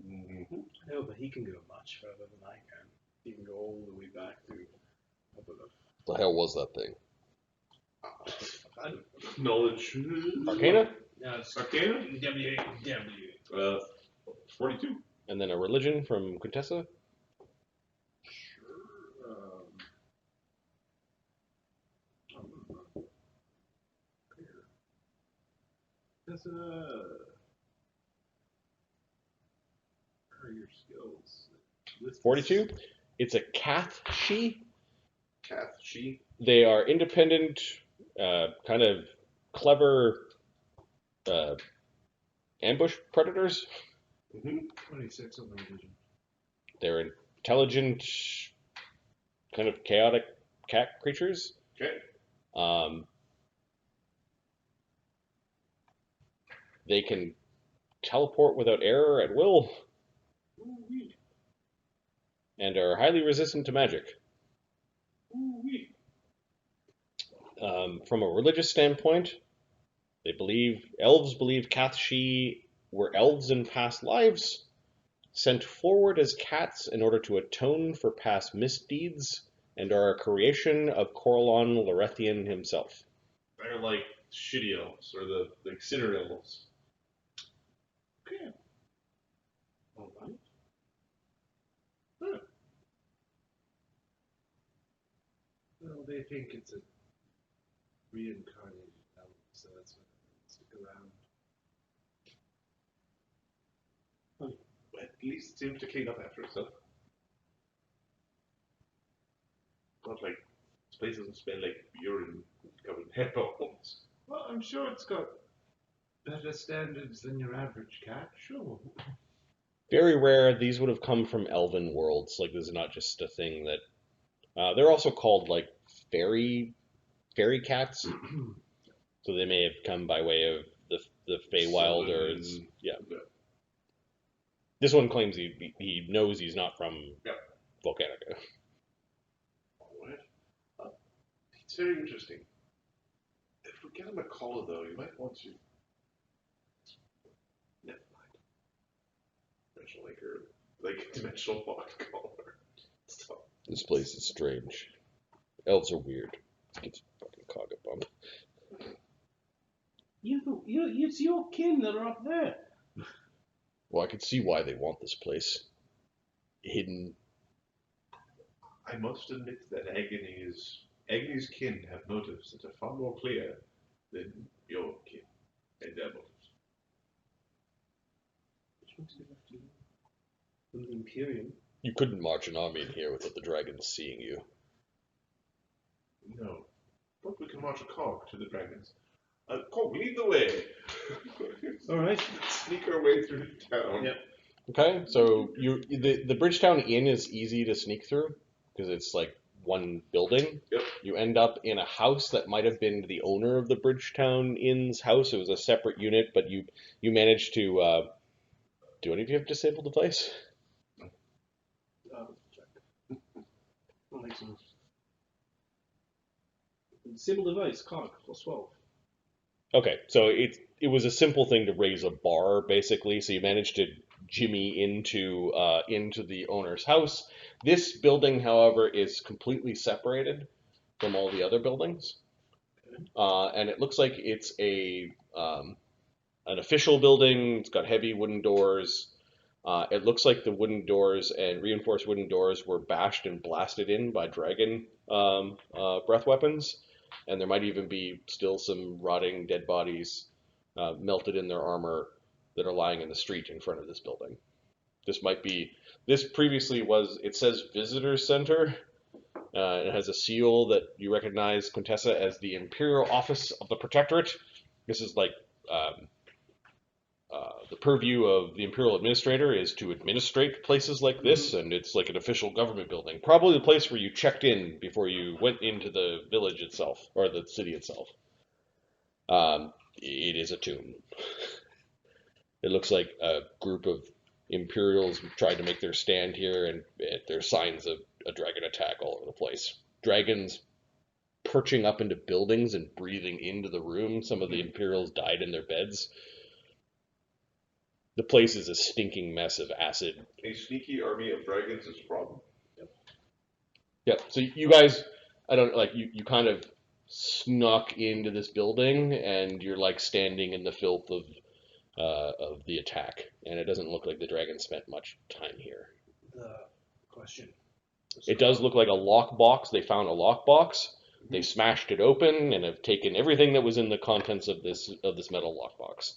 Mm-hmm. No, but he can go much further than I can. He can go all the way back to Overlook. The hell was that thing? Knowledge. Arcana? No, it's Arcana? W. 42. And then a religion from Quintessa? That's are your skills? 42? It's a Cath she. Cath, she. They are independent, kind of clever ambush predators. Mm-hmm. 26 on the religion. They're intelligent, kind of chaotic cat creatures. Okay. They can teleport without error at will, Ooh-wee. and are highly resistant to magic. Ooh-wee. From a religious standpoint, elves believe Cath-she were elves in past lives, sent forward as cats in order to atone for past misdeeds, and are a creation of Corellon Lorethian himself. They're like shitty elves, or the sinner elves. Okay. All right. Well, they think it's a reincarnated elf, so that's why they stick around. At least it seems to clean up after itself. Not like this place doesn't smell like urine covered in hairballs. Well, I'm sure it's got better standards than your average cat, sure. Very rare. These would have come from elven worlds. Like, this is not just a thing that. They're also called like fairy cats. So they may have come by way of the Feywild, or it's yeah. This one claims he knows he's not from Volcanica. Alright. It's very interesting. If we get him a collar, though, you might want to. Never mind. Dimensional anchor, like dimensional lock collar. Stop. This place is strange. Elves are weird. Gets fucking Cog a bump. It's your kin that are up there. Well, I can see why they want this place. Hidden. I must admit that Agony's kin have motives that are far more clear than your kin and their motives. Which one's left you? From the Imperium. You couldn't march an army in here without the dragons seeing you. No. But we can march a cog to the dragons. Cog, lead the way! Alright. Sneak our way through town. Yep. Okay, so the Bridgetown Inn is easy to sneak through because it's like one building. Yep. You end up in a house that might have been the owner of the Bridgetown Inn's house. It was a separate unit, but you managed to. Do any of you have disabled device? Check. I don't think so. Disable device, cog, +12. Okay, so it was a simple thing to raise a bar basically. So you managed to jimmy into the owner's house. This building, however, is completely separated from all the other buildings, and it looks like it's an official building. It's got heavy wooden doors. It looks like the wooden doors and reinforced wooden doors were bashed and blasted in by dragon breath weapons, and there might even be still some rotting dead bodies melted in their armor that are lying in the street in front of this building. This previously was, it says Visitor Center. It has a seal that you recognize, Quintessa, as the Imperial Office of the Protectorate. This is like the purview of the Imperial Administrator is to administrate places like this, and it's like an official government building. Probably the place where you checked in before you went into the village itself, or the city itself. It is a tomb. It looks like a group of Imperials tried to make their stand here, and there's signs of a dragon attack all over the place. Dragons perching up into buildings and breathing into the room. Some of the Imperials died in their beds. The place is a stinking mess of acid. A sneaky army of dragons is a problem. Yep. So you guys, I don't like you kind of snuck into this building, and you're like standing in the filth of the attack, and it doesn't look like the dragon spent much time here. Question. It does look like a lockbox. They found a lockbox. They smashed it open and have taken everything that was in the contents of this metal lockbox.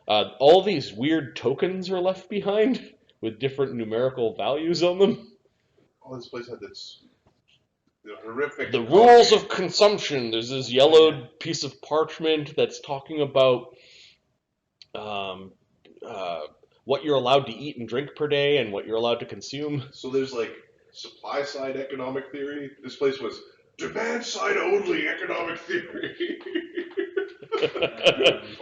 All these weird tokens are left behind with different numerical values on them. Oh, this place had this horrific. The rules of consumption. There's this yellowed piece of parchment that's talking about what you're allowed to eat and drink per day and what you're allowed to consume. So there's like supply side economic theory. This place was demand side only economic theory.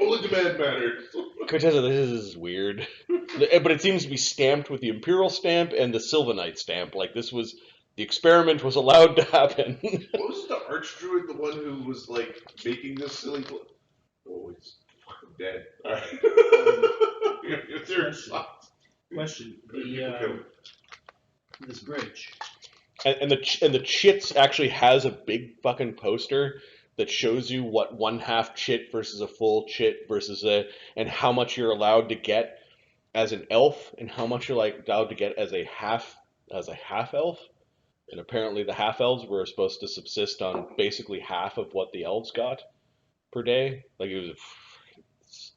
Only demand matters. Quintessa, this is weird. But it seems to be stamped with the Imperial stamp and the Sylvanite stamp. Like the experiment was allowed to happen. What was the archdruid, the one who was like making this silly? Oh, he's fucking dead. All right. It's your response. Question. This bridge. And the chits actually has a big fucking poster that shows you what 1/2 chit versus a full chit versus and how much you're allowed to get as an elf and how much you're like allowed to get as a half elf. And apparently the half elves were supposed to subsist on basically half of what the elves got per day. Like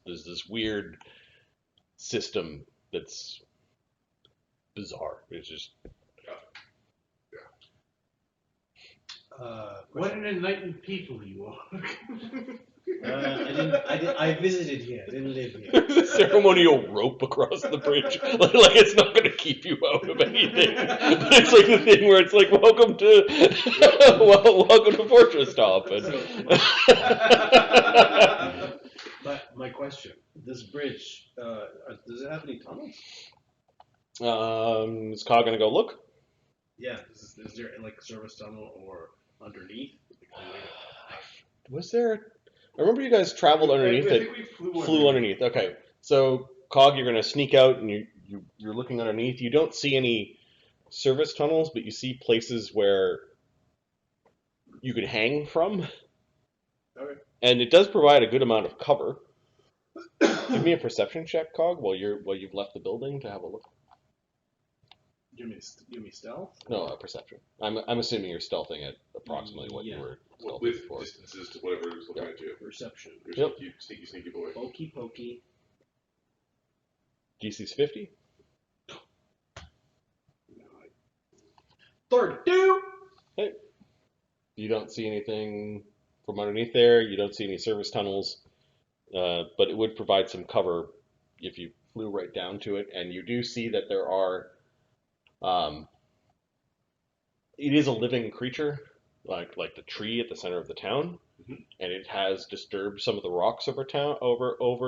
there's this weird system that's bizarre. It's just What an enlightened people you are. I visited here. I didn't live here. there's a ceremonial rope across the bridge. like it's not going to keep you out of anything. But it's like the thing where it's like, welcome to Fortresstop. But my question: this bridge, does it have any tunnels? Is Cog going to go look? Yeah. Is there like a service tunnel or underneath? Was there? I remember you guys traveled underneath I it. think we Flew underneath. Okay, so Cog, you're gonna sneak out and you're looking underneath. You don't see any service tunnels, but you see places where you could hang from. Okay. And it does provide a good amount of cover. Give me a perception check, Cog, while you've left the building to have a look. Give me stealth. No, a perception. I'm assuming you're stealthing at approximately what you were stealthing with before. distances to whatever is looking at you. Perception. You're Yep. sneaky boy. Pokey pokey. DC's 50. 32. Hey. You don't see anything from underneath there. You don't see any service tunnels, but it would provide some cover if you flew right down to it, and you do see that there are. It is a living creature, like the tree at the center of the town, and it has disturbed some of the rocks over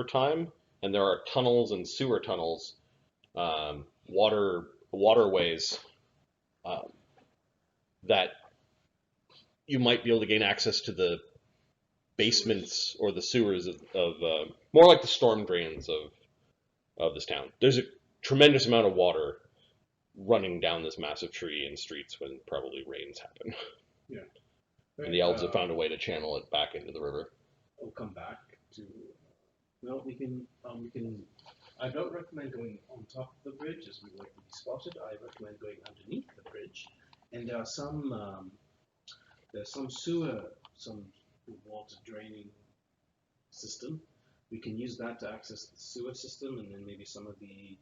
time, and there are tunnels and sewer tunnels, waterways that you might be able to gain access to the basements or the sewers of more like the storm drains of this town. There's a tremendous amount of water running down this massive tree in streets when probably rains happen. Yeah. And the elves have found a way to channel it back into the river. We'll come back to. Well, we can. I don't recommend going on top of the bridge as we like to be spotted. I recommend going underneath the bridge. And there are some. There's some sewer, some water draining system. We can use that to access the sewer system, and then maybe some of the.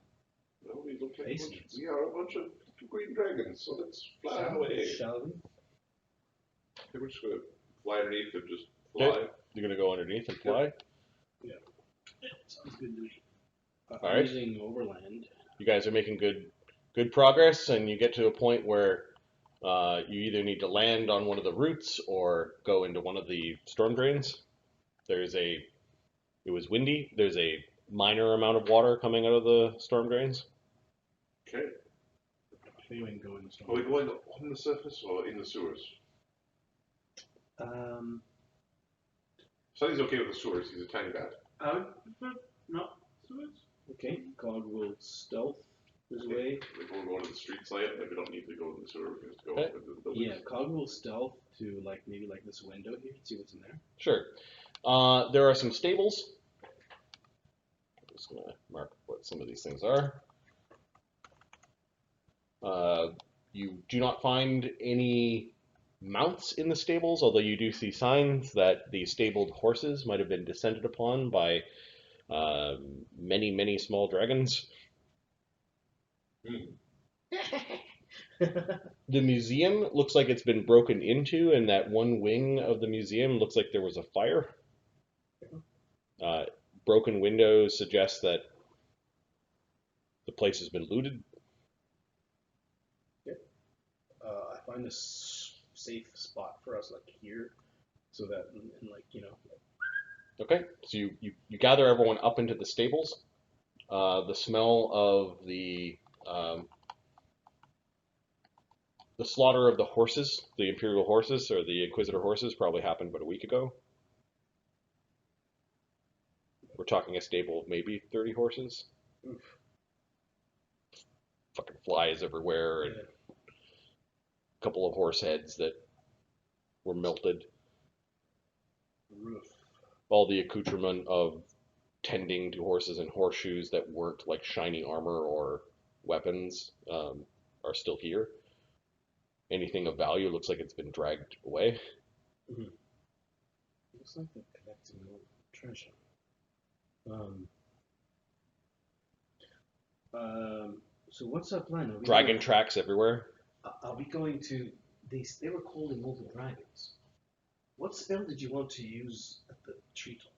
Well, we look like basements. we are a bunch of green dragons, so let's fly away. Shall we? We're just gonna fly underneath and just fly. Okay. You're gonna go underneath and fly. Sounds good to me. All right. Using overland. You guys are making good progress, and you get to a point where you either need to land on one of the routes or go into one of the storm drains. It was windy. There's a minor amount of water coming out of the storm drains. Okay. Maybe we can go in the storm. Are we going on the surface or in the sewers? Sonny's okay with the sewers. He's a tiny bat. I would prefer not sewers. Okay, Cog will stealth his way. If we're going to the street side, like we don't need to go in the sewer. We can just go Okay. up into the buildings. Yeah, Cog will stealth to maybe this window here, see what's in there. Sure. There are some stables. I'm just gonna mark what some of these things are. You do not find any mounts in the stables, although you do see signs that the stabled horses might have been descended upon by many small dragons. The museum looks like it's been broken into, and that one wing of the museum looks like there was a fire. Broken windows suggest that the place has been looted. I find a safe spot for us, here, so that, Okay, so you gather everyone up into the stables. The smell of the slaughter of the horses, the Imperial horses or the Inquisitor horses, probably happened about a week ago. We're talking a stable of maybe 30 horses. Oof. Fucking flies everywhere, and a couple of horse heads that were melted. Roof. All the accoutrement of tending to horses and horseshoes that weren't like shiny armor or weapons are still here. Anything of value looks like it's been dragged away. Looks like they're collecting more treasure. So what's our plan? Are we Dragon tracks everywhere. Are we going to? They were called immortal dragons. What spell did you want to use at the treetop?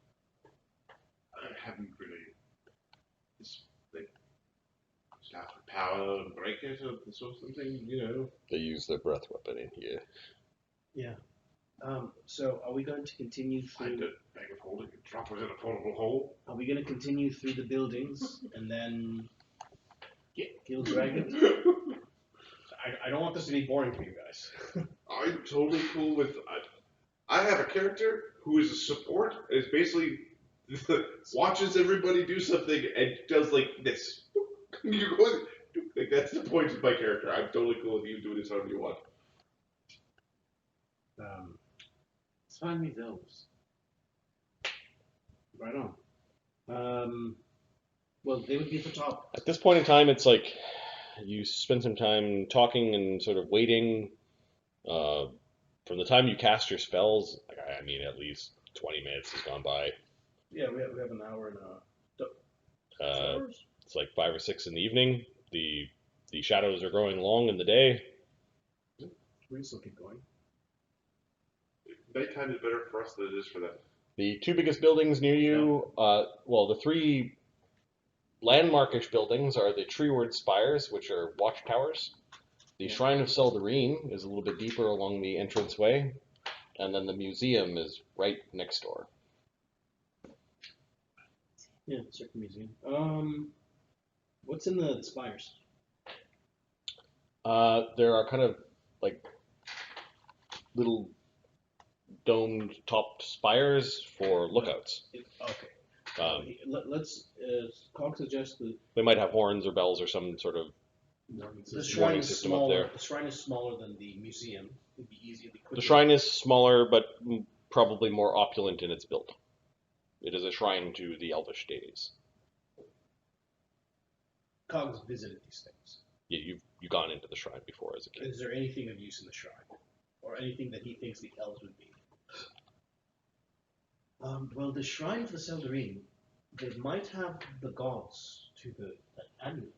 I haven't really. It's like staff of power and break it or something, They use their breath weapon in here. Yeah. So are we going to continue Find through? a bag of holding and drop it in a portable hole. Are we going to continue through the buildings and then kill dragons? I don't want this to be boring for you guys. I'm totally cool with. I have a character who is a support. Is basically watches everybody do something and does like this. You're going like that's the point of my character. I'm totally cool with you doing this however you want. Let's find me those. Right on. Well, they would be at the top. At this point in time, it's like you spend some time talking and sort of waiting. From the time you cast your spells, I mean, at least 20 minutes has gone by. Yeah, we have an hour and a. Hours? It's like 5 or 6 in the evening. The shadows are growing long in the day. We can still keep going. Nighttime is better for us than it is for them. The two biggest buildings near you, well, the three landmarkish buildings are the treeward spires, which are watchtowers. The Shrine of Seldarine is a little bit deeper along the entranceway, and then the museum is right next door. Yeah, Circle Museum. What's in the spires? There are kind of like little domed topped spires for lookouts. Okay. Let's. Cog suggests that They might have horns or bells or some sort of the shrine warning is system up smaller. there. The shrine is smaller than the museum. It'd be easier. The shrine is smaller, but probably more opulent in its build. It is a shrine to the elvish deities. Cog's visited these things. Yeah, you've gone into the shrine before as a kid. Is there anything of use in the shrine? Or anything that he thinks the elves would be? Well, the shrine for the Seldarine, they might have the gods to the amulet.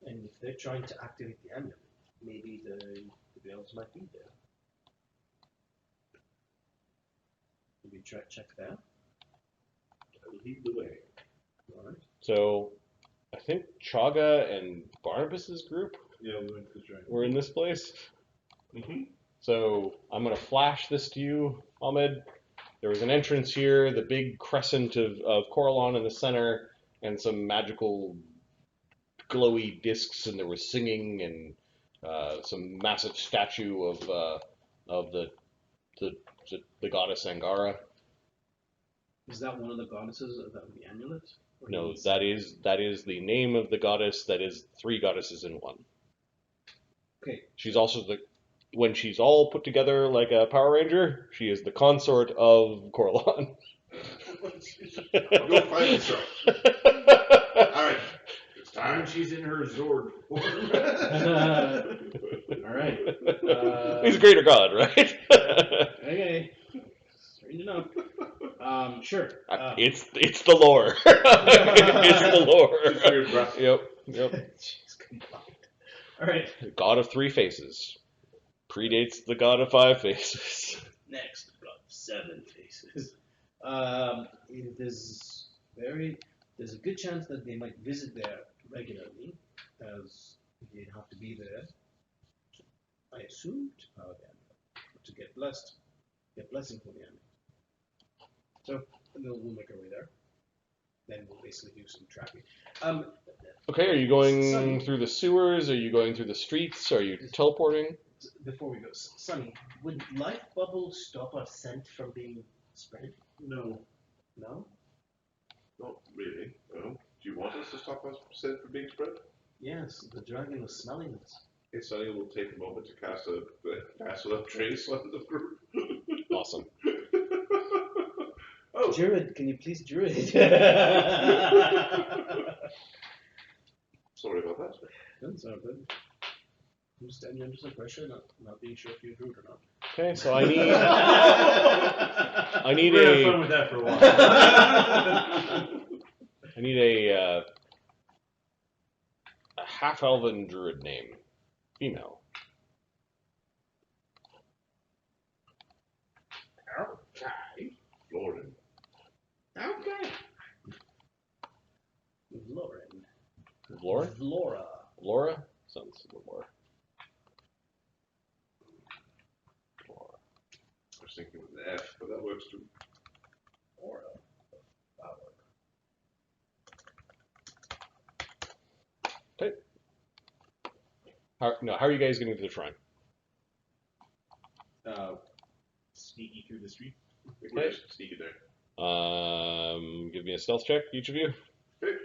And if they're trying to activate the amulet, maybe the elves might be there. Maybe check there. Lead the way. Alright. So, I think Chaga and Barnabas's group Yeah, we went to the shrine. were in this place. Mm-hmm. So I'm going to flash this to you, Ahmed. There was an entrance here, the big crescent of Coralon in the center, and some magical glowy discs, and there was singing and some massive statue of the goddess Angara. Is that one of the goddesses of the amulet? Or No, is- that is the name of the goddess. That is 3 goddesses in one. Okay. She's also when she's all put together like a Power Ranger, she is the consort of Coralon. Go find yourself. Alright, it's When time. she's in her Zord form. All right. He's a greater god, right? Okay. Strange enough. Sure. It's the lore. It's the Just lore. weird breath. Yep. Jeez, combined. All right. God of 3 faces predates the god of 5 faces. Next, we've got 7 faces. There's a good chance that they might visit there regularly, as they'd have to be there, I assume, to power the amulet, to get blessing for the amulet. So we'll make our way there. Then we'll basically do some tracking. Okay, are you going Sunny. through the sewers? Are you going through the streets? Are you teleporting? Before we go, Sunny, would life bubbles stop our scent from being spread? No, No? not really. No. Do you want us to stop us from being spread? Yes, the dragon was smelling us. Okay, Sonny will take a moment to cast a without trace on the group. Awesome. Oh, Druid, can you please druid? sorry about that. That's all good. I'm just standing under some pressure, not being sure if you're druid or not. Okay, so I need We're gonna have fun with that for a while. I need a half elven druid name, female. Okay. Lauren. Okay. Lauren. Laura? Laura. Laura? Sounds a little more. I was thinking with an F, but that works too. Laura. How are you guys getting to the shrine? Sneaky through the street. We're just sneaking there. Give me a stealth check, each of you. Shit.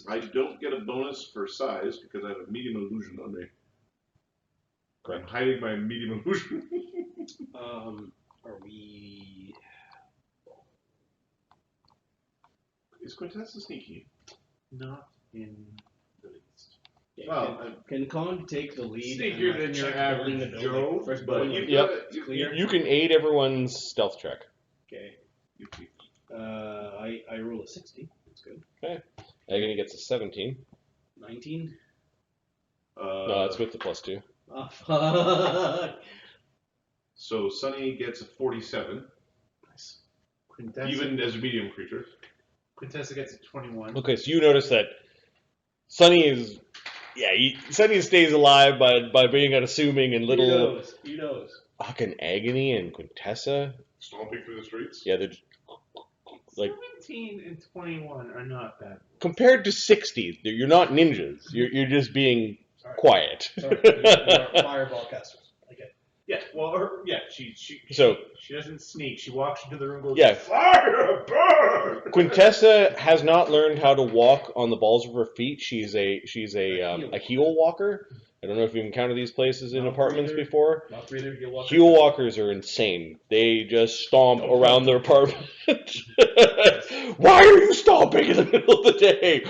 I don't get a bonus for size because I have a medium illusion on me. I'm hiding my medium illusion. Are we? Is Quintessa sneaky? Not in the least. Yeah, Well, can Con take the lead? Sneakier and, than your check average building to Joe, building, first but building, you've Yep. got it. clear. You can aid everyone's stealth check. Okay. I roll a 60. That's good. Agony gets a 17. 19. No, that's with the +2. Oh fuck. So Sunny gets a 47, Nice. even as a medium creature. Quintessa gets a 21. Okay, so you notice that Sunny is, Sunny stays alive by being unassuming and little He knows. fucking Agony and Quintessa. Stomping through the streets. Yeah, they're like 17 and 21 are not bad. compared to 60. You're not ninjas. You're just being Sorry. quiet. Sorry, you're fireball casters. Okay. Yeah, well, she So- she doesn't sneak. She walks into the room and goes, Yeah. fire, burn! Quintessa has not learned how to walk on the balls of her feet. She's a heel walker. I don't know if you've encountered these places in Not apartments either. before. Not three there, you'll walk. Heel walkers are insane. They just stomp around their apartment. Why are you stomping in the middle of the day?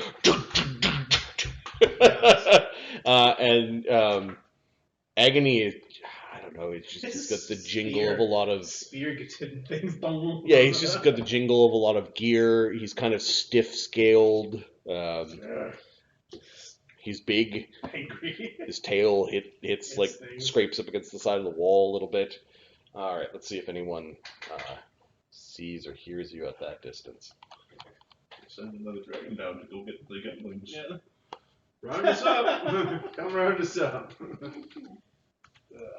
And Agony is, I don't know, it's got the jingle of a lot of... Spear gets hidden things. Yeah, he's just got the jingle of a lot of gear. He's kind of stiff-scaled. He's big. Angry. His tail hits like things. scrapes up against the side of the wall a little bit. All right, let's see if anyone sees or hears you at that distance. Send another dragon down to go get the goblins. Yeah. Round us up. Come round us up.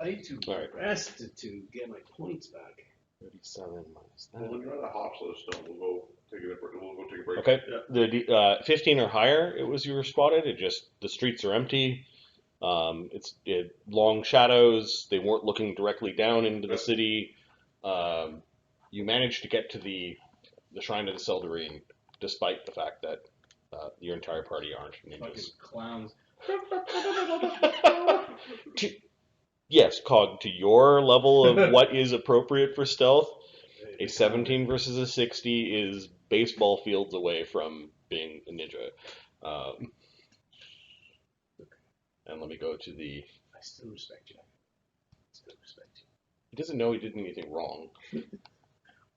I need to All right. rest to get my points back. 37 minus Well, when you're on a hot list, we'll go take a break. Okay, the 15 or higher, it was you were spotted. The streets are empty. It's long shadows. They weren't looking directly down into the city. You managed to get to the Shrine of the Seldarine, despite the fact that your entire party aren't Fucking ninjas. clowns. Yes, Cog, to your level of what is appropriate for stealth, a 17 versus a 60 is baseball fields away from being a ninja. And let me go to the... I still respect you. Still respect you. He doesn't know he did anything wrong. I'm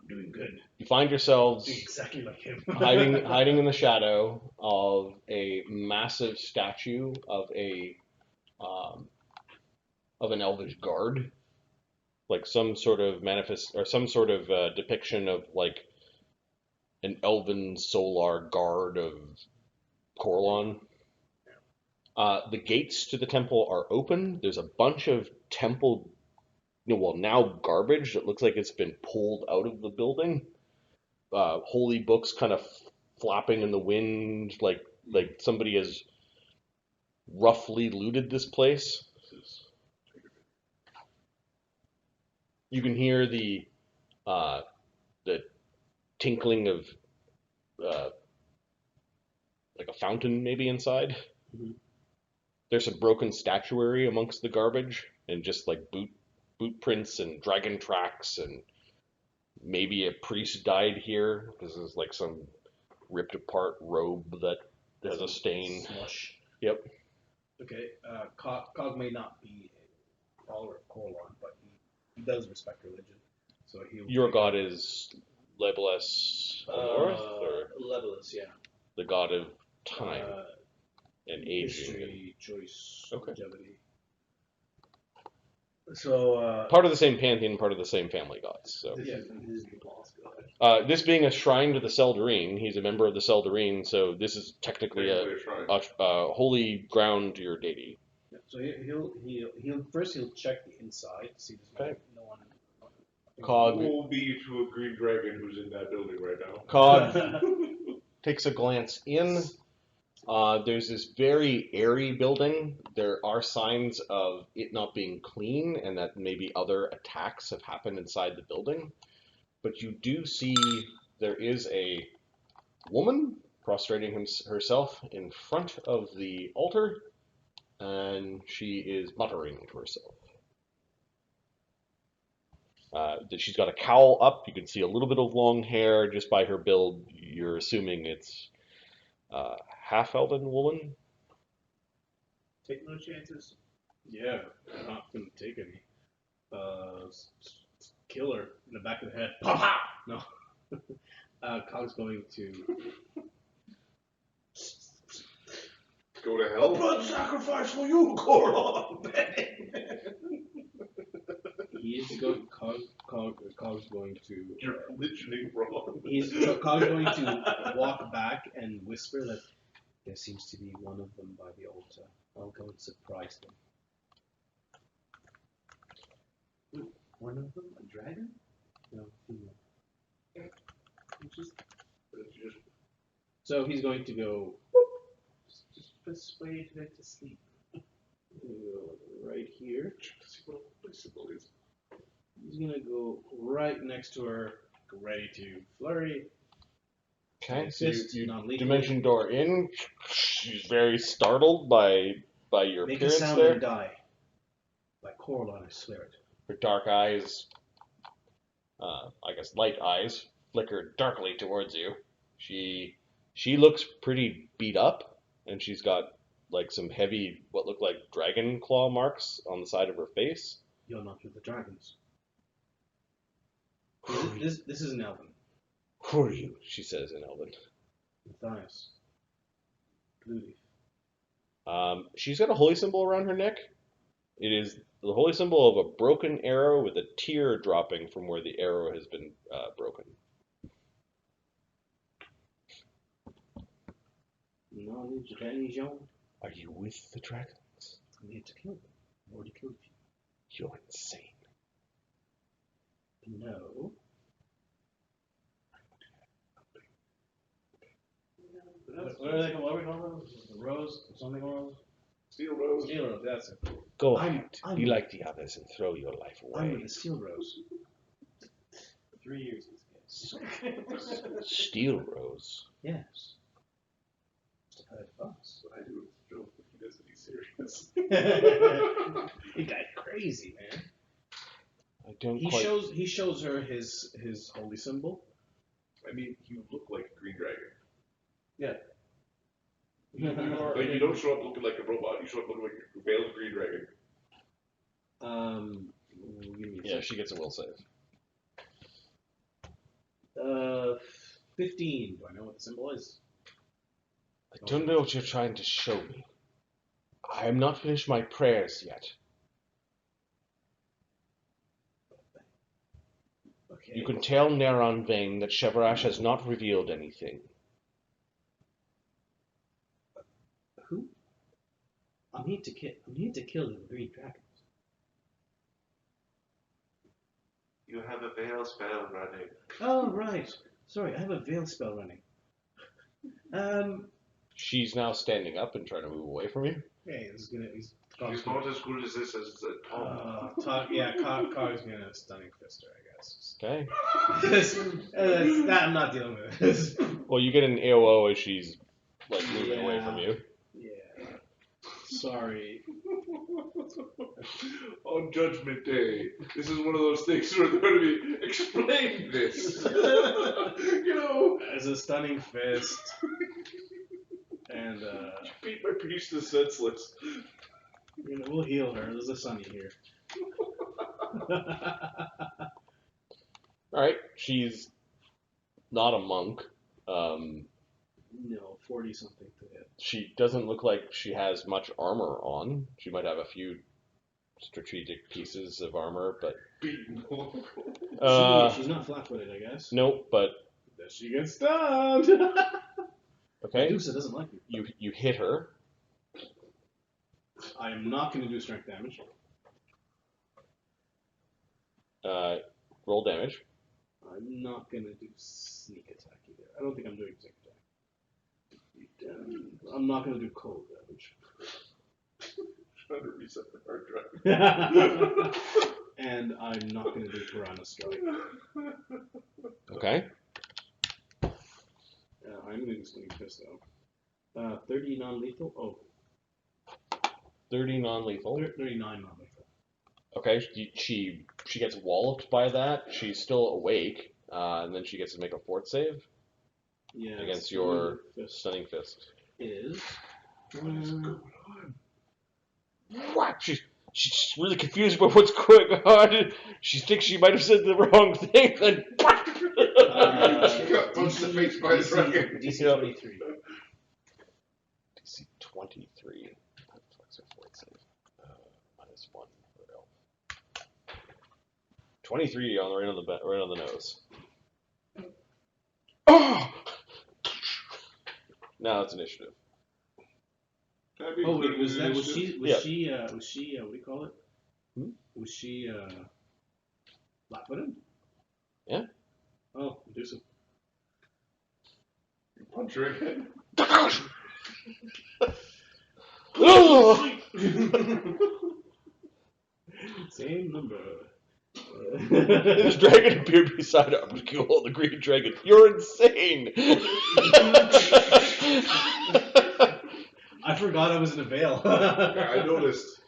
doing good. You find yourselves Doing exactly like him. hiding in the shadow of a massive statue of an elvish guard, like some sort of depiction of like an elven solar guard of Corlon. The gates to the temple are open. There's a bunch of temple, now garbage that looks like it's been pulled out of the building. Holy books kind of flapping in the wind, like somebody has roughly looted this place. You can hear the tinkling of like a fountain maybe inside. Mhm. There's some broken statuary amongst the garbage and just like boot prints and dragon tracks, and maybe a priest died here because there's like some ripped apart robe that has a stain. Slush. Yep. Okay, Cog may not be a follower of Corlon, but he does respect religion. So Your god is Lebolus North, or Lebolus, yeah. the god of time and aging. history, choice, Okay. longevity. So, Part of the same pantheon, part of the same family gods. So, this is the boss god. this being a shrine to the Seldarine, he's a member of the Seldarine, so this is technically a holy ground to your deity. Yeah, so he'll first check the inside to see if there's Okay. no one. Cog Who will be to a green dragon who's in that building right now? Cog takes a glance in. There's this very airy building. There are signs of it not being clean and that maybe other attacks have happened inside the building. But you do see there is a woman prostrating herself in front of the altar, and she is muttering to herself. That she's got a cowl up. You can see a little bit of long hair just by her build. You're assuming it's half-elven woman. Take no chances. Yeah, I'm not gonna take any. Kill her in the back of the head. Pop, pop! No. Cog's going to. Go to hell. Blood sacrifice for you, Corlon! He is going. Cog Cog's going to. You're religioning wrong. Cog's going to walk back and whisper that there seems to be one of them by the altar. I'll go and surprise them. Wait, one of them? A dragon? No, female. So he's going to go. Just persuade her to sleep. Right here. He's gonna go right next to her, ready to flurry. Okay, so Fist, you non-lethal. dimension door in. She's very startled by your Make a appearance sound there. and die. Like Coraline, I swear it. Her dark eyes, I guess light eyes, flicker darkly towards you. She looks pretty beat up, and she's got like some heavy, what look like dragon claw marks on the side of her face. You're not with the dragons. This is an elven. Who are you? She says in Elven. Matthias. Blue leaf. She's got a holy symbol around her neck. It is the holy symbol of a broken arrow with a tear dropping from where the arrow has been broken. Are you with the dragons? I'm here to kill them. I've already killed a few. You're insane. No. What are they called? What are we calling them? Rose? Something rose? Steel Rose. Steel rose, that's it. Go I'm- ahead. I'm- Be like the others and throw your life I'm with away. the steel rose. 3 years. Steel Rose. Yes. Must have heard of us. I do with Joe, but he doesn't. He's serious. He got crazy, man. I don't He quite. shows her his holy symbol. I mean, you look like a green dragon. Yeah. Like, you don't show up looking like a robot. You show up looking like a veiled green dragon. Give me a Yeah, sec. she gets a will save. 15. Do I know what the symbol is? I don't know what you're trying to show me. I am not finished my prayers yet. Okay. You can tell Neron Vane that Shevarash has not revealed anything. Who? I'm here to kill the green dragons. You have a veil spell running. Oh right. Sorry, I have a veil spell running. She's now standing up and trying to move away from you. Okay, he's gonna. He's It's not as good as this as the Tom. Cog's gonna stunning fist her, I guess. Okay. I'm not dealing with this. Well, you get an AOO as she's like moving away from you. Yeah. Sorry. On Judgment Day, this is one of those things where they're going to be explain this. You know, As a stunning fist. And beat my priestess senseless. we'll heal her. There's a Sunny here. All right. She's not a monk. No, 40 something to hit. She doesn't look like she has much armor on. She might have a few strategic pieces of armor, but Beaten. She's not flat-footed, I guess. nope. But Does she get stunned? okay, Medusa doesn't like me. you hit her. I am not going to do strength damage. Roll damage. I'm not going to do sneak attack either. I don't think I'm doing sneak attack. I'm not going to do cold damage. Trying to reset the hard drive. And I'm not going to do Piranha Strike. Okay. I'm going to do Stunning Fist though. 30 non-lethal? Oh, 30 non-lethal. 39 non-lethal. Okay. She gets walloped by that. She's still awake, and then she gets to make a fort save Yeah. against Stunning your Fist stunning fist. is. What? She's really confused about what's going on. She thinks she might have said the wrong thing. Then She got punched in the face by the dragon. DC Yep. 23. DC 23. What's her fort save? -1 for elf. 23 on the right on the nose. Oh! Now it's initiative. Oh wait, was she Yeah. what do you call it? Hmm? Was she flat-footed? Yeah. Oh, do some. Punch her again. Same number. This dragon appeared beside her. Cool, the green dragon. You're insane! I forgot I was in a veil. Yeah, I noticed.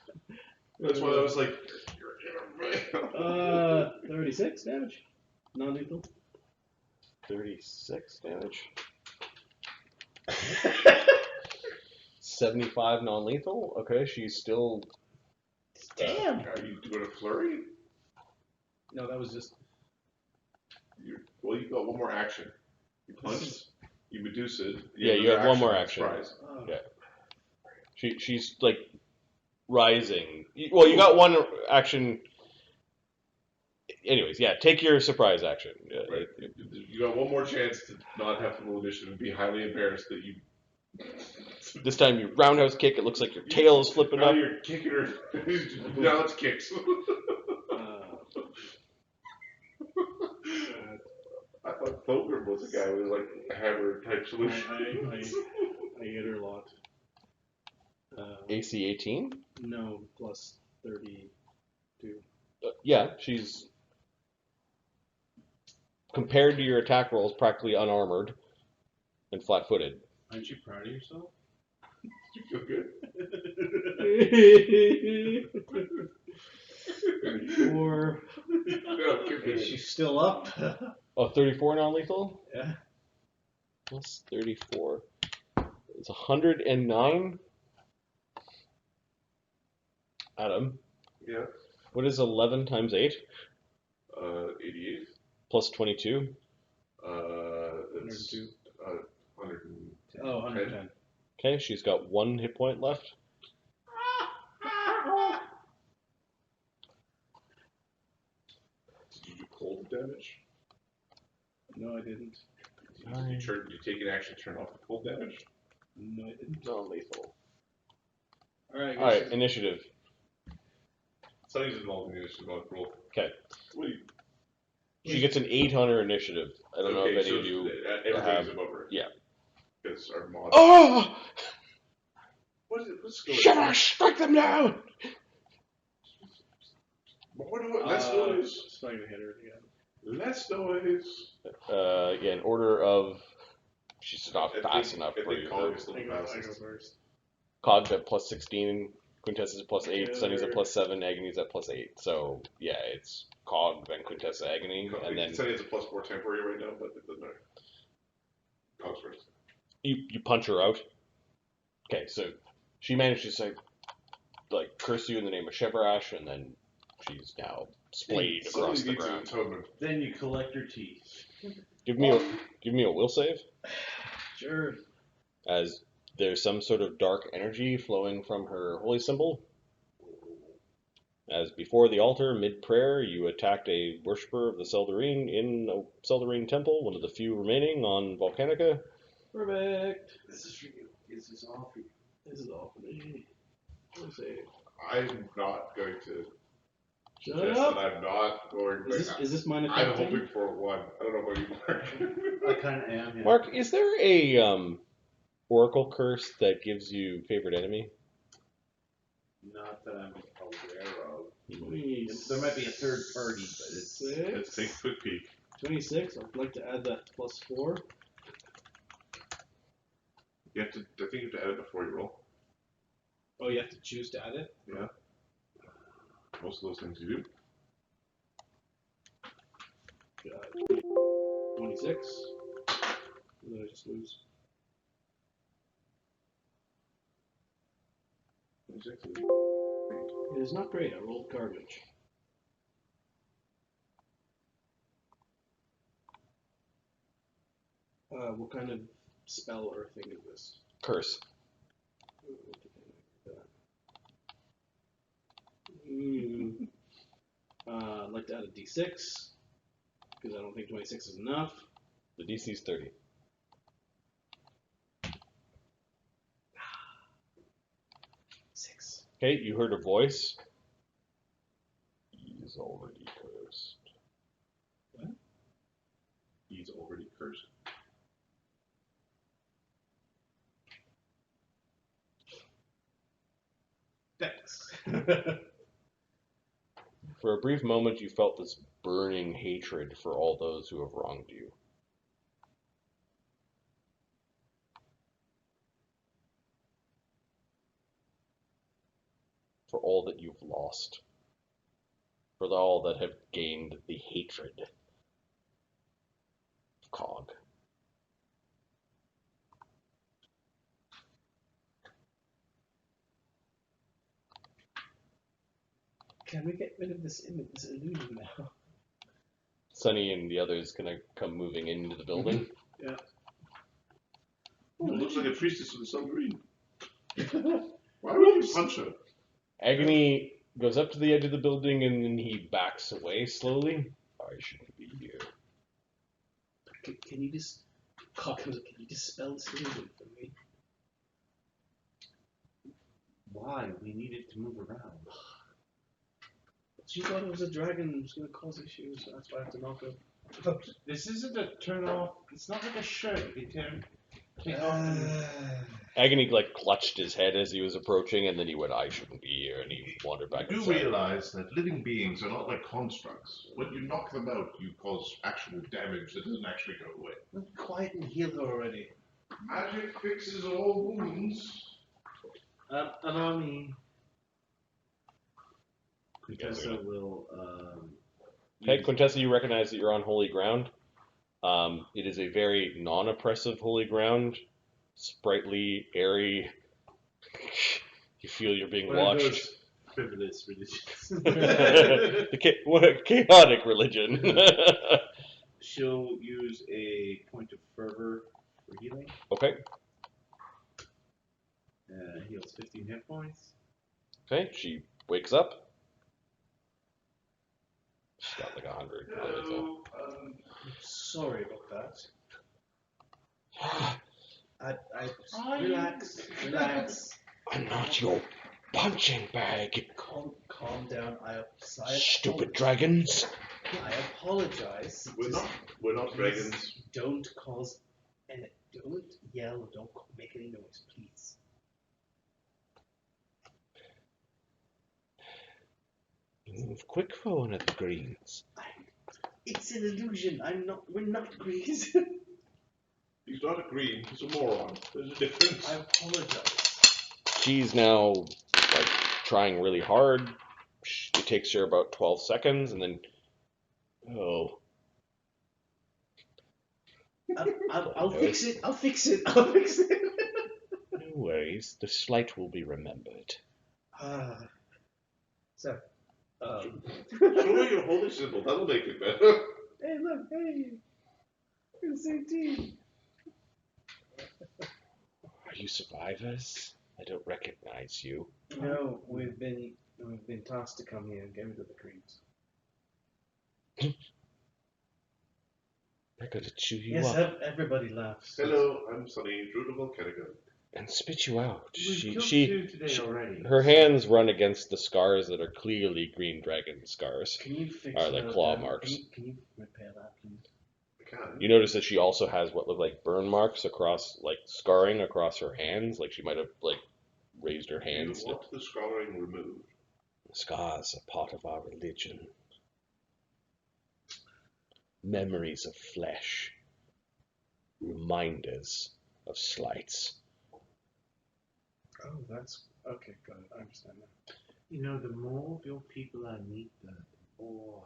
That's why I was like, 36 damage. Non-lethal. 36 damage. 75 non-lethal. Okay, she's still. Damn. are you doing a flurry? No, that was just. Well, you've got one more action. You punched, you Medusa. Yeah, you have one more on action. surprise. Yeah. She's like rising. Well, you got one action. Anyways, yeah, take your surprise action. Yeah, Right. You got one more chance to not have to roll initiative and be highly embarrassed that you. This time you roundhouse kick. It looks like your tail is flipping Now up. you're kicking her. Now it's kicks. I thought Thogrim was a guy with like a hammer type solution. I hit her a lot. AC 18. No, plus 32. Yeah, she's compared to your attack rolls, practically unarmored and flat-footed. Aren't you proud of yourself? You feel good? 34. No, keep Is it. she still up? Oh, 34 non-lethal? Yeah. Plus 34. It's 109. Adam, Yeah. what is 11 times 8? 88. Plus 22? That's 102. 110. Oh, 110. Okay, she's got 1 hit point left. Did you do cold damage? No, I didn't. Did you take an action to turn off the cold damage? No, I didn't. Non-lethal. Alright, Alright, initiative. Sunny's involved in this roll. Okay. What do you, She gets an 8 on her initiative. I don't know if any so of you everybody's have. above her. Yeah. Because our mod. Oh! What's going Shevarash, strike them down! More noise. Less noise. It's not gonna hit her again. Less noise. Yeah, in order of. She's not I fast think- enough I for think you. Cog is the I go fastest. first. Cog's at plus 16, Quintessa's at plus 8, Yeah, Sunny's at they're- plus 7, Agony's at plus 8. So, yeah, it's Cog, then Quintessa, Agony, and then Sunny has a +4 temporary right now, but it doesn't matter. Cog's first. you punch her out. Okay, so she managed to say, like, curse you in the name of Shevarash, and then she's now splayed across the ground. Atonement. Then you collect your teeth. Give me a will save, Sure. as there's some sort of dark energy flowing from her holy symbol. As before the altar, mid-prayer, you attacked a worshipper of the Seldarine in a Seldarine temple, one of the few remaining on Volcanica. Perfect. This is for you. This is all for you. This is all for me. We'll save. I'm not going to Shut suggest up. that I'm not going to. Is this mine I'm affecting? hoping for 1. I don't know about you, Mark. I kind of am. Yeah. Mark, is there a oracle curse that gives you favorite enemy? Not that I'm aware of. 26. There might be a third party, but it's. Let's take a quick peek. 26. I'd like to add that +4. You have to. I think you have to add it before you roll. Oh, you have to choose to add it? Yeah. Most of those things you do. 26. And then I just lose. 26. It is not great. I rolled garbage. What kind of spell or thing is this? Curse. Like to add a d6 because I don't think 26 is enough. The DC's 30. Six. Okay, you heard a voice. He's already cursed. He's already cursed. Thanks. For a brief moment, you felt this burning hatred for all those who have wronged you. For all that you've lost. For all that have gained the hatred of Cog. Can we get rid of this image, this illusion now? Sunny and the others gonna come moving into the building. Oh, it looks like a priestess with a submarine. Why would you punch her? Agony goes up to the edge of the building and then he backs away slowly. I shouldn't be here. Can you just, can you dispel this illusion for me? Why? We needed to move around. She thought it was a dragon and was going to cause issues, so that's why I have to knock her. This isn't a turn off. It's not like a shirt. You can take off. And... Agony like clutched his head as he was approaching, and then he went, "I shouldn't be here," and he wandered back You do inside. realize that living beings are not like constructs. When you knock them out, you cause actual damage that doesn't actually go away. Quiet and heal her already. Magic fixes all wounds. Allow me. guys are Quintessa will. Okay, Quintessa, you recognize that you're on holy ground. It is a very non-oppressive holy ground, sprightly, airy. You feel you're being One of watched. those frivolous religions. What a chaotic religion. She'll use a point of fervor for healing. Okay. Heals 15 hit points. Okay, she wakes up. She's got like 100. Hello. Sorry about that. Relax. I'm not your punching bag, Calm down. stupid dragons. I apologize. We're not dragons. Don't cause and don't yell. Don't make any noise, please. You move quick for one of the greens. It's an illusion. We're not greens. He's not a green, he's a moron. There's a difference. I apologize. She's now like trying really hard. It takes her about 12 seconds, and then I'll fix it. I'll fix it. I'll fix it. no worries. The slight will be remembered. So, Show her your holy symbol, that'll make it better. hey, look, hey, we're the same team. Are you survivors? I don't recognize you. No, we've been tasked to come here and get rid of the creeps. They're gonna chew you Yes, up everybody laughs. Hello, I'm Sunny, druid of Volcanico. and spit you out. We've killed two today already. Her hands run against the scars that are clearly green dragon scars. Can you fix Are like that claw down? marks. Can you repair that, please? I can. You notice that she also has what look like burn marks across, like scarring across her hands. Like she might have like raised her hands. You want the scarring removed? Scars are part of our religion. Memories of flesh. Reminders of slights. Oh, that's okay. Got it. I understand that. You know, the more of your people I meet, the more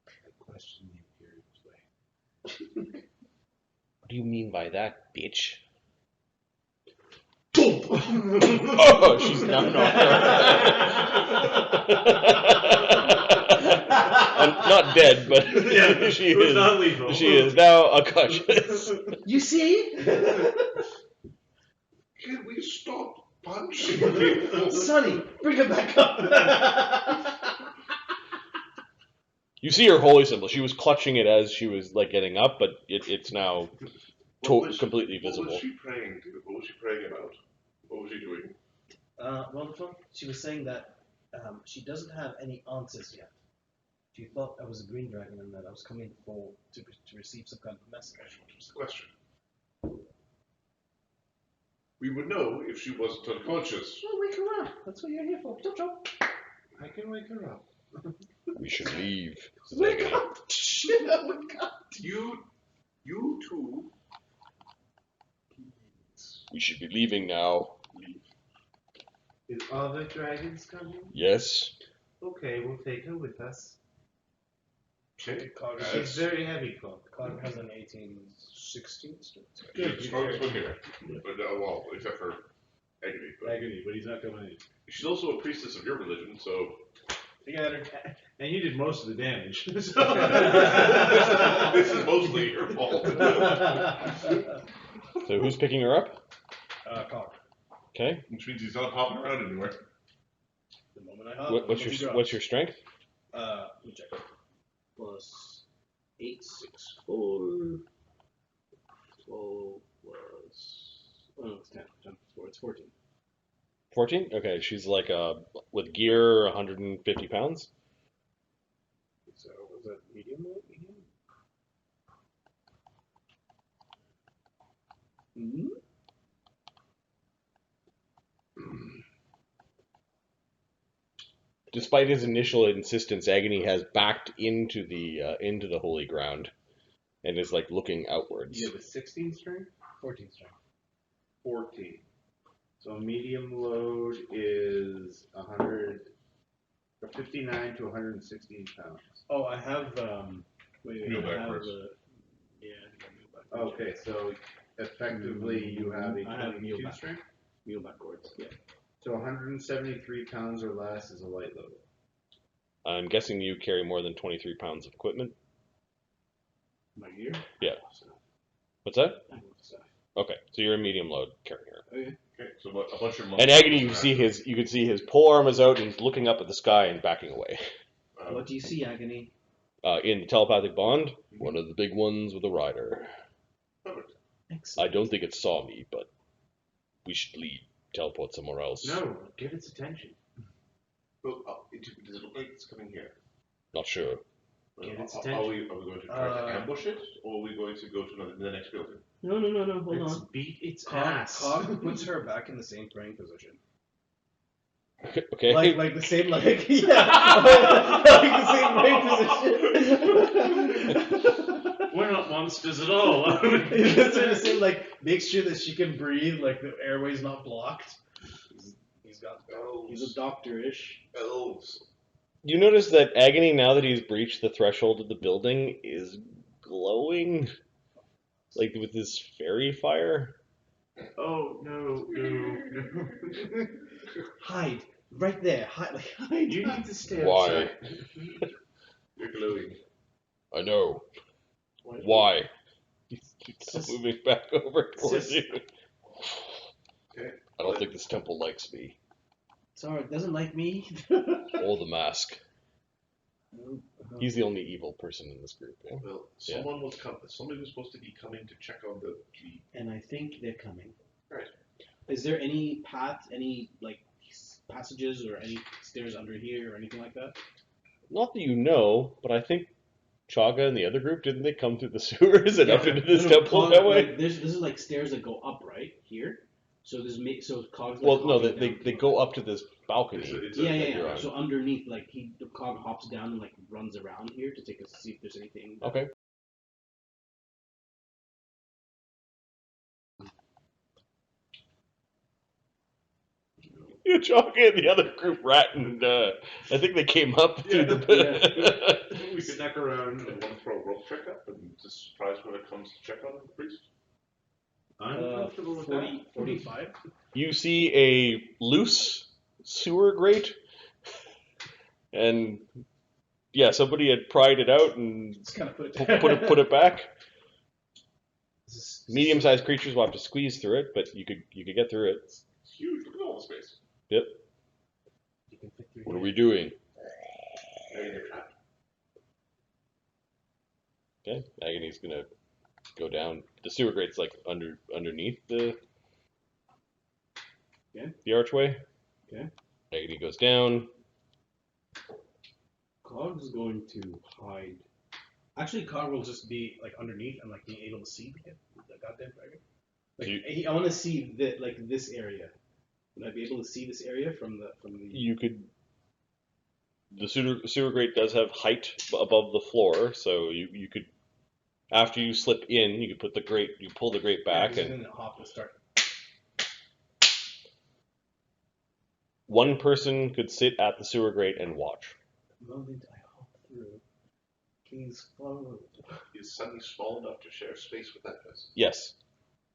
I question the Imperial's way. What do you mean by that, bitch? Boom! Oh, she's now not dead, but Yeah, she it was is. not lethal. She is now unconscious. You see? Can we stop punching people? Sonny, bring him back up. You see her holy symbol. She was clutching it as she was like getting up, but it's now completely What visible. was she praying to? What was she praying about? What was she doing? Wonderful. She was saying that she doesn't have any answers yet. She thought I was a green dragon and that I was coming to receive some kind of message. What's the question? We would know if she wasn't unconscious. Well, wake her up. That's what you're here for. Chop chop. I can wake her up. We should leave. Wake up! Shit, wake up! You two. We should be leaving now. Is all the dragons coming? Yes. Okay, we'll take her with us. Okay. She's very heavy, Cog. Cog has an 1816 strength. She's strongest one here. But, well, except for Agony. But Agony, but he's not coming in. she's also a priestess of your religion, so. Together. And you did most of the damage. This is mostly your fault. So who's picking her up? Cog. Okay. Which means he's not hopping around anywhere. The moment I hop, What's your strength? Let me check. Plus 8, 6, 4. 12 plus. Oh, no, it's 10. 10 plus 4. It's 14. 14? Okay, she's like with gear 150 pounds. So, was that medium weight? Mm-hmm. Despite his initial insistence, Agony has backed into the holy ground and is like looking outwards. You have a 16 strength? 14 strength. 14. So a medium load is 59 to 116 pounds. Oh, I have, Wait, Mule I have backwards. yeah, I got mule backwards. Okay, so effectively you have a I have 22 mule back. strength. Mule backwards, yeah. So 173 pounds or less is a light load. I'm guessing you carry more than 23 pounds of equipment. My gear? Yeah. What's that? I have stuff. Okay, so you're a medium load carrier. Okay. Okay, so a bunch of And Agony, you can see his pole arm is out and he's looking up at the sky and backing away. What do you see, Agony? In the telepathic bond, one of the big ones with a rider. Perfect. Excellent. I don't think it saw me, but we should teleport somewhere else. No, give its attention. Well, does it look like it's coming here? Not sure. Get its Are attention. we going to try to ambush it, or are we going to go to the next building? No, hold Let's on. beat its Cog, ass. Cog puts her back in the same praying position. Okay. Like the same, like, yeah, like the same brain position. We're not monsters at all. That's what I'm saying, like, make sure that she can breathe, like the airway's not blocked. He's got He's a doctor-ish. Elves. You notice that Agony, now that he's breached the threshold of the building, is glowing, like with this fairy fire. Oh, no. Hide. Right there. Hide. Hide. You need to stay Why? outside. You're glowing. I know. Why? He's moving back over towards you. Okay. I don't think this temple likes me. Sorry, it doesn't like me. Or the mask. He's the only evil person in this group. Yeah? Well, Yeah. somebody was supposed to be coming to check on the And I think they're coming. Right. Is there any path, any, like, passages or any stairs under here or anything like that? Not that you know, but I think Chaga and the other group, didn't they come through the sewers and up into this No, temple Cog, that way? like, this is like stairs that go up, right? Here? So so Cog's like Well, no, hopping they down. go up to this balcony. Yeah. you're on. So underneath, like the Cog hops down and like runs around here to see if there's anything. Okay. Yeah, Chaga and the other group rat, and I think they came up through the. We snuck around and want to throw a rope check up and just surprise when it comes to check on the priest. I'm comfortable with that. 45. You see a loose sewer grate, and yeah, somebody had pried it out and Just kind of put put it back. Medium-sized creatures will have to squeeze through it, but you could get through it. It's huge. Look at all the space. Yep. You can fit through What are here. we doing? There you go. Okay, Agony's gonna go down. The sewer grate's like underneath the archway. Okay. Agony goes down. Cog's going to hide. Actually, Cog will just be like underneath and like being able to see the goddamn dragon. Like, I want to see that, like this area. Would I be able to see this area from the? You could. The sewer grate does have height above the floor, so you could. After you slip in, you could put the grate. You pull the grate back, Yeah, and then hop will start. one person could sit at the sewer grate and watch. The moment I hop through, please follow. Is Sunny small enough to share space with that person? Yes,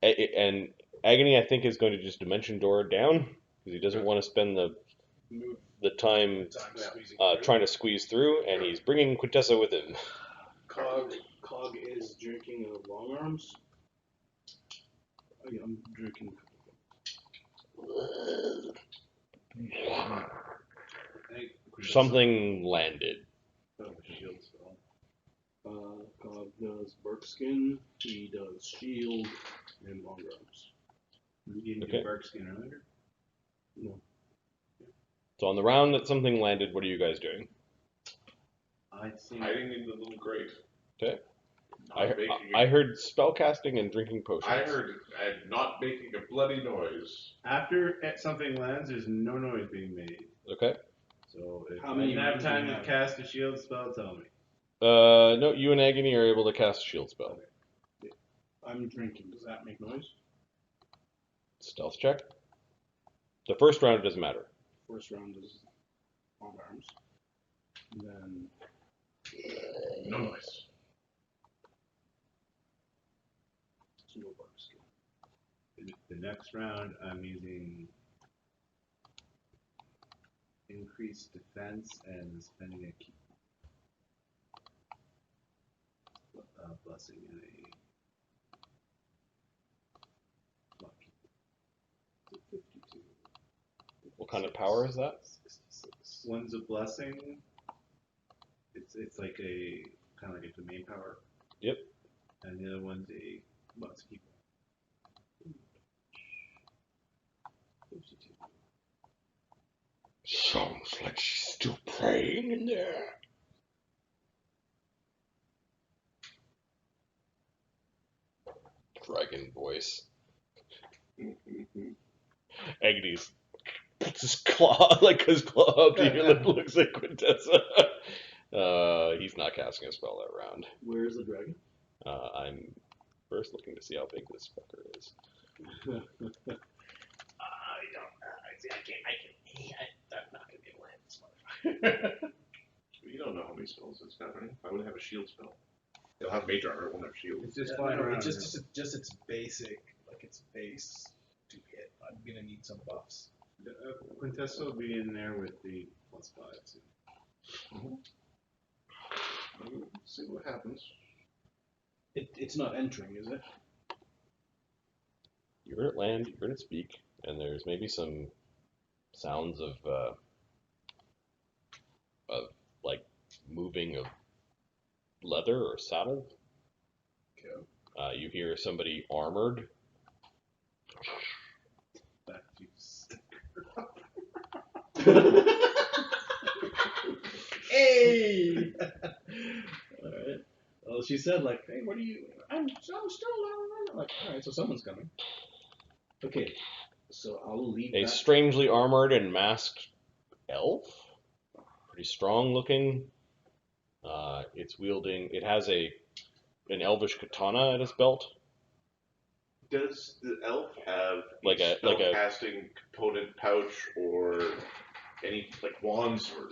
and Agony, I think, is going to just dimension door down because he doesn't want to spend the time squeezing trying to squeeze through, and he's bringing Quintessa with him. Cog is drinking long arms. I'm drinking. Something landed. Shield spell. Cog does bark skin. He does shield and long arms. You didn't Okay. do bark skin earlier? No. So on the round that something landed, what are you guys doing? I think Hiding in the little grate. Okay. Not making I heard spellcasting and drinking potions. I heard and not making a bloody noise. after something lands, there's no noise being made. Okay. So if How I many didn't have rounds do time you to have? cast a shield spell, tell me. No, you and Agony are able to cast a shield spell. I'm drinking. Does that make noise? Stealth check. The first round it doesn't matter. First round is long arms. Then No noise. it's no bark skin. The next round, I'm using increased defense and spending a key. Blessing in a lucky. 52. What kind of power is that? 66. One's a blessing. It's like a kind of like a domain power. Yep. And the other one's a lots of people. 52. Sounds like she's still praying in there. Dragon voice. Agnes puts his claw, his claw up to your lip, looks at Quintessa. He's not casting a spell that round. Where is the dragon? I'm first looking to see how big this fucker is. I'm not gonna be able to hit this motherfucker. You don't know how many spells it's got, right? I would have a shield spell. They'll have mage armor, it won't have shield. It's just Yeah, flying no, around. just its basic, like its base to hit. I'm gonna need some buffs. Quintessa will be in there with the +5 soon. We'll see what happens. It's not entering, is it? You heard it land, you heard it speak, and there's maybe some sounds of like moving of leather or saddle. Okay. You hear somebody armored. Back to Hey! Alright. Well, she said, like, hey, what are you. I'm still like, alright, so someone's coming. Okay, so I'll leave A that. strangely armored and masked elf. Pretty strong looking. It's wielding. It has an elvish katana at its belt. Does the elf have Like a spellcasting component pouch or any like wands or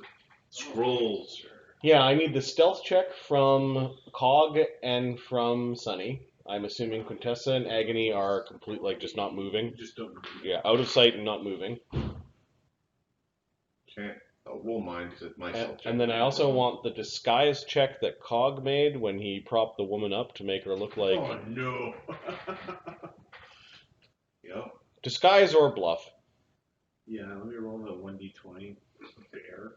scrolls or Yeah, I need the stealth check from Cog and from Sunny. I'm assuming Quintessa and Agony are complete, just not moving. just don't move. Yeah, out of sight and not moving. can't. I'll roll mine because it's myself. And then I also want the disguise check that Cog made when he propped the woman up to make her look like Oh no. Yep. disguise or bluff. Yeah, let me roll the 1d20. There.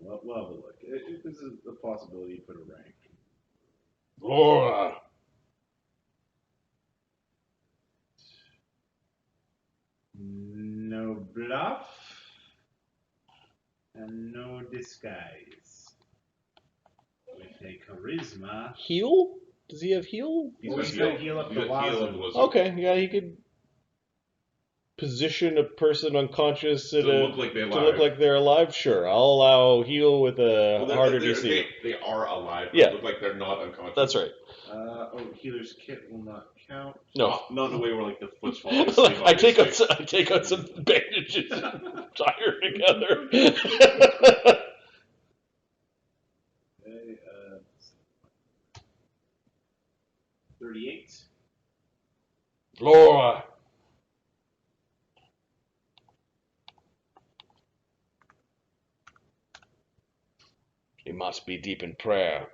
Well, we'll have a look. This is a possibility. Put a rank. Flora. No bluff and no disguise. With a charisma, Heal? Does he have heal? he's gonna heal up the wazoo. Okay, yeah, he could position a person unconscious To to look like they're to look alive. like they're alive. Sure, I'll allow heal with a Well, harder they're, DC. they are alive. But Yeah. look like they're not unconscious. That's right. Healer's kit will not count. No, Not in a way where like the foot's falling asleep. I take out obviously. I take out some bandages and tie her together. Okay, 38. Flora. He must be deep in prayer.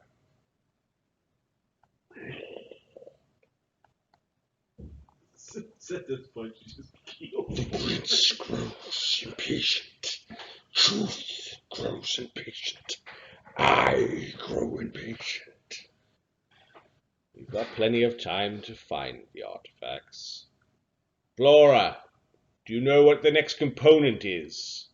At this point, you just heal. The prince grows impatient. Truth grows impatient. I grow impatient. We've got plenty of time to find the artifacts. Flora, do you know what the next component is?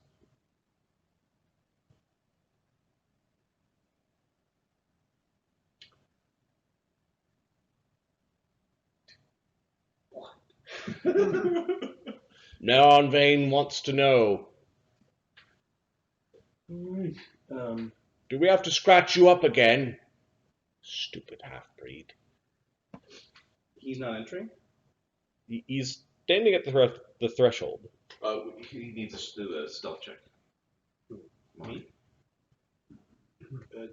Narnvane wants to know. Alright. Do we have to scratch you up again? Stupid half-breed. He's not entering? He's standing at the threshold. He needs to do a stealth check. Me?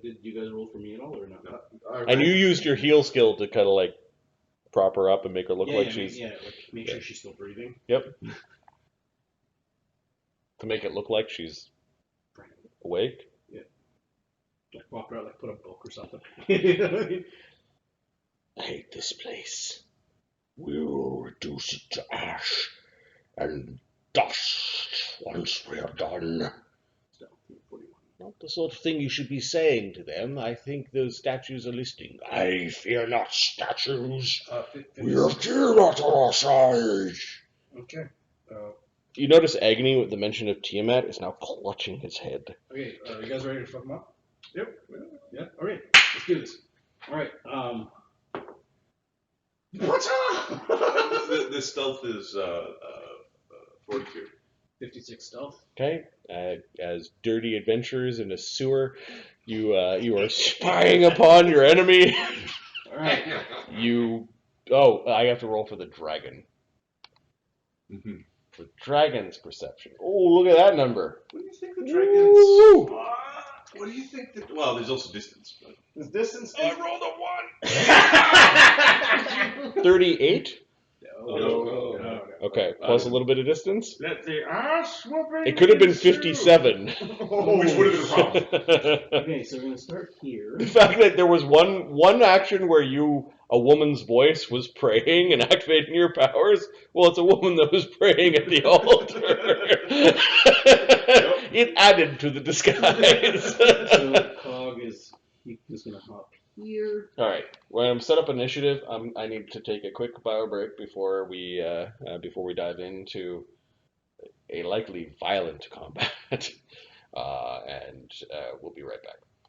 Did you guys roll for me at all or not? And you used your heal skill to kind of like prop her up and make her look like she's... make sure she's still breathing. Yep. To make it look like she's awake. Like walk her out, like put a book or something. I hate this place. We'll reduce it to ash and dust once we're done. So, 41. Not the sort of thing you should be saying to them. I think those statues are listening. I fear not statues. We have Tiamat on our side. Okay. You notice Agony, with the mention of Tiamat, is now clutching his head. Okay. You guys ready to fuck him up? Yep. Yeah. All right. Let's do this. Alright, What's up? the stealth is fortitude. 56 stealth. Okay, as dirty adventurers in a sewer, you are spying upon your enemy. alright. I have to roll for the dragon. Mm-hmm. The dragon's perception. Oh, look at that number. What do you think the dragons? Woo! What do you think that? Well, there's also distance. But... This distance. I rolled a 1. 38. No. Okay, plus a little bit of distance. Let the ass whooping. It could have been 57. Which would have been a problem. Okay, so we're gonna start here. The fact that there was one action where a woman's voice was praying and activating your powers, well, it's a woman that was praying at the altar. It added to the disguise. So Cog is he's gonna hop here. All right, when I'm set up initiative, I need to take a quick bio break before we dive into a likely violent combat, and we'll be right back.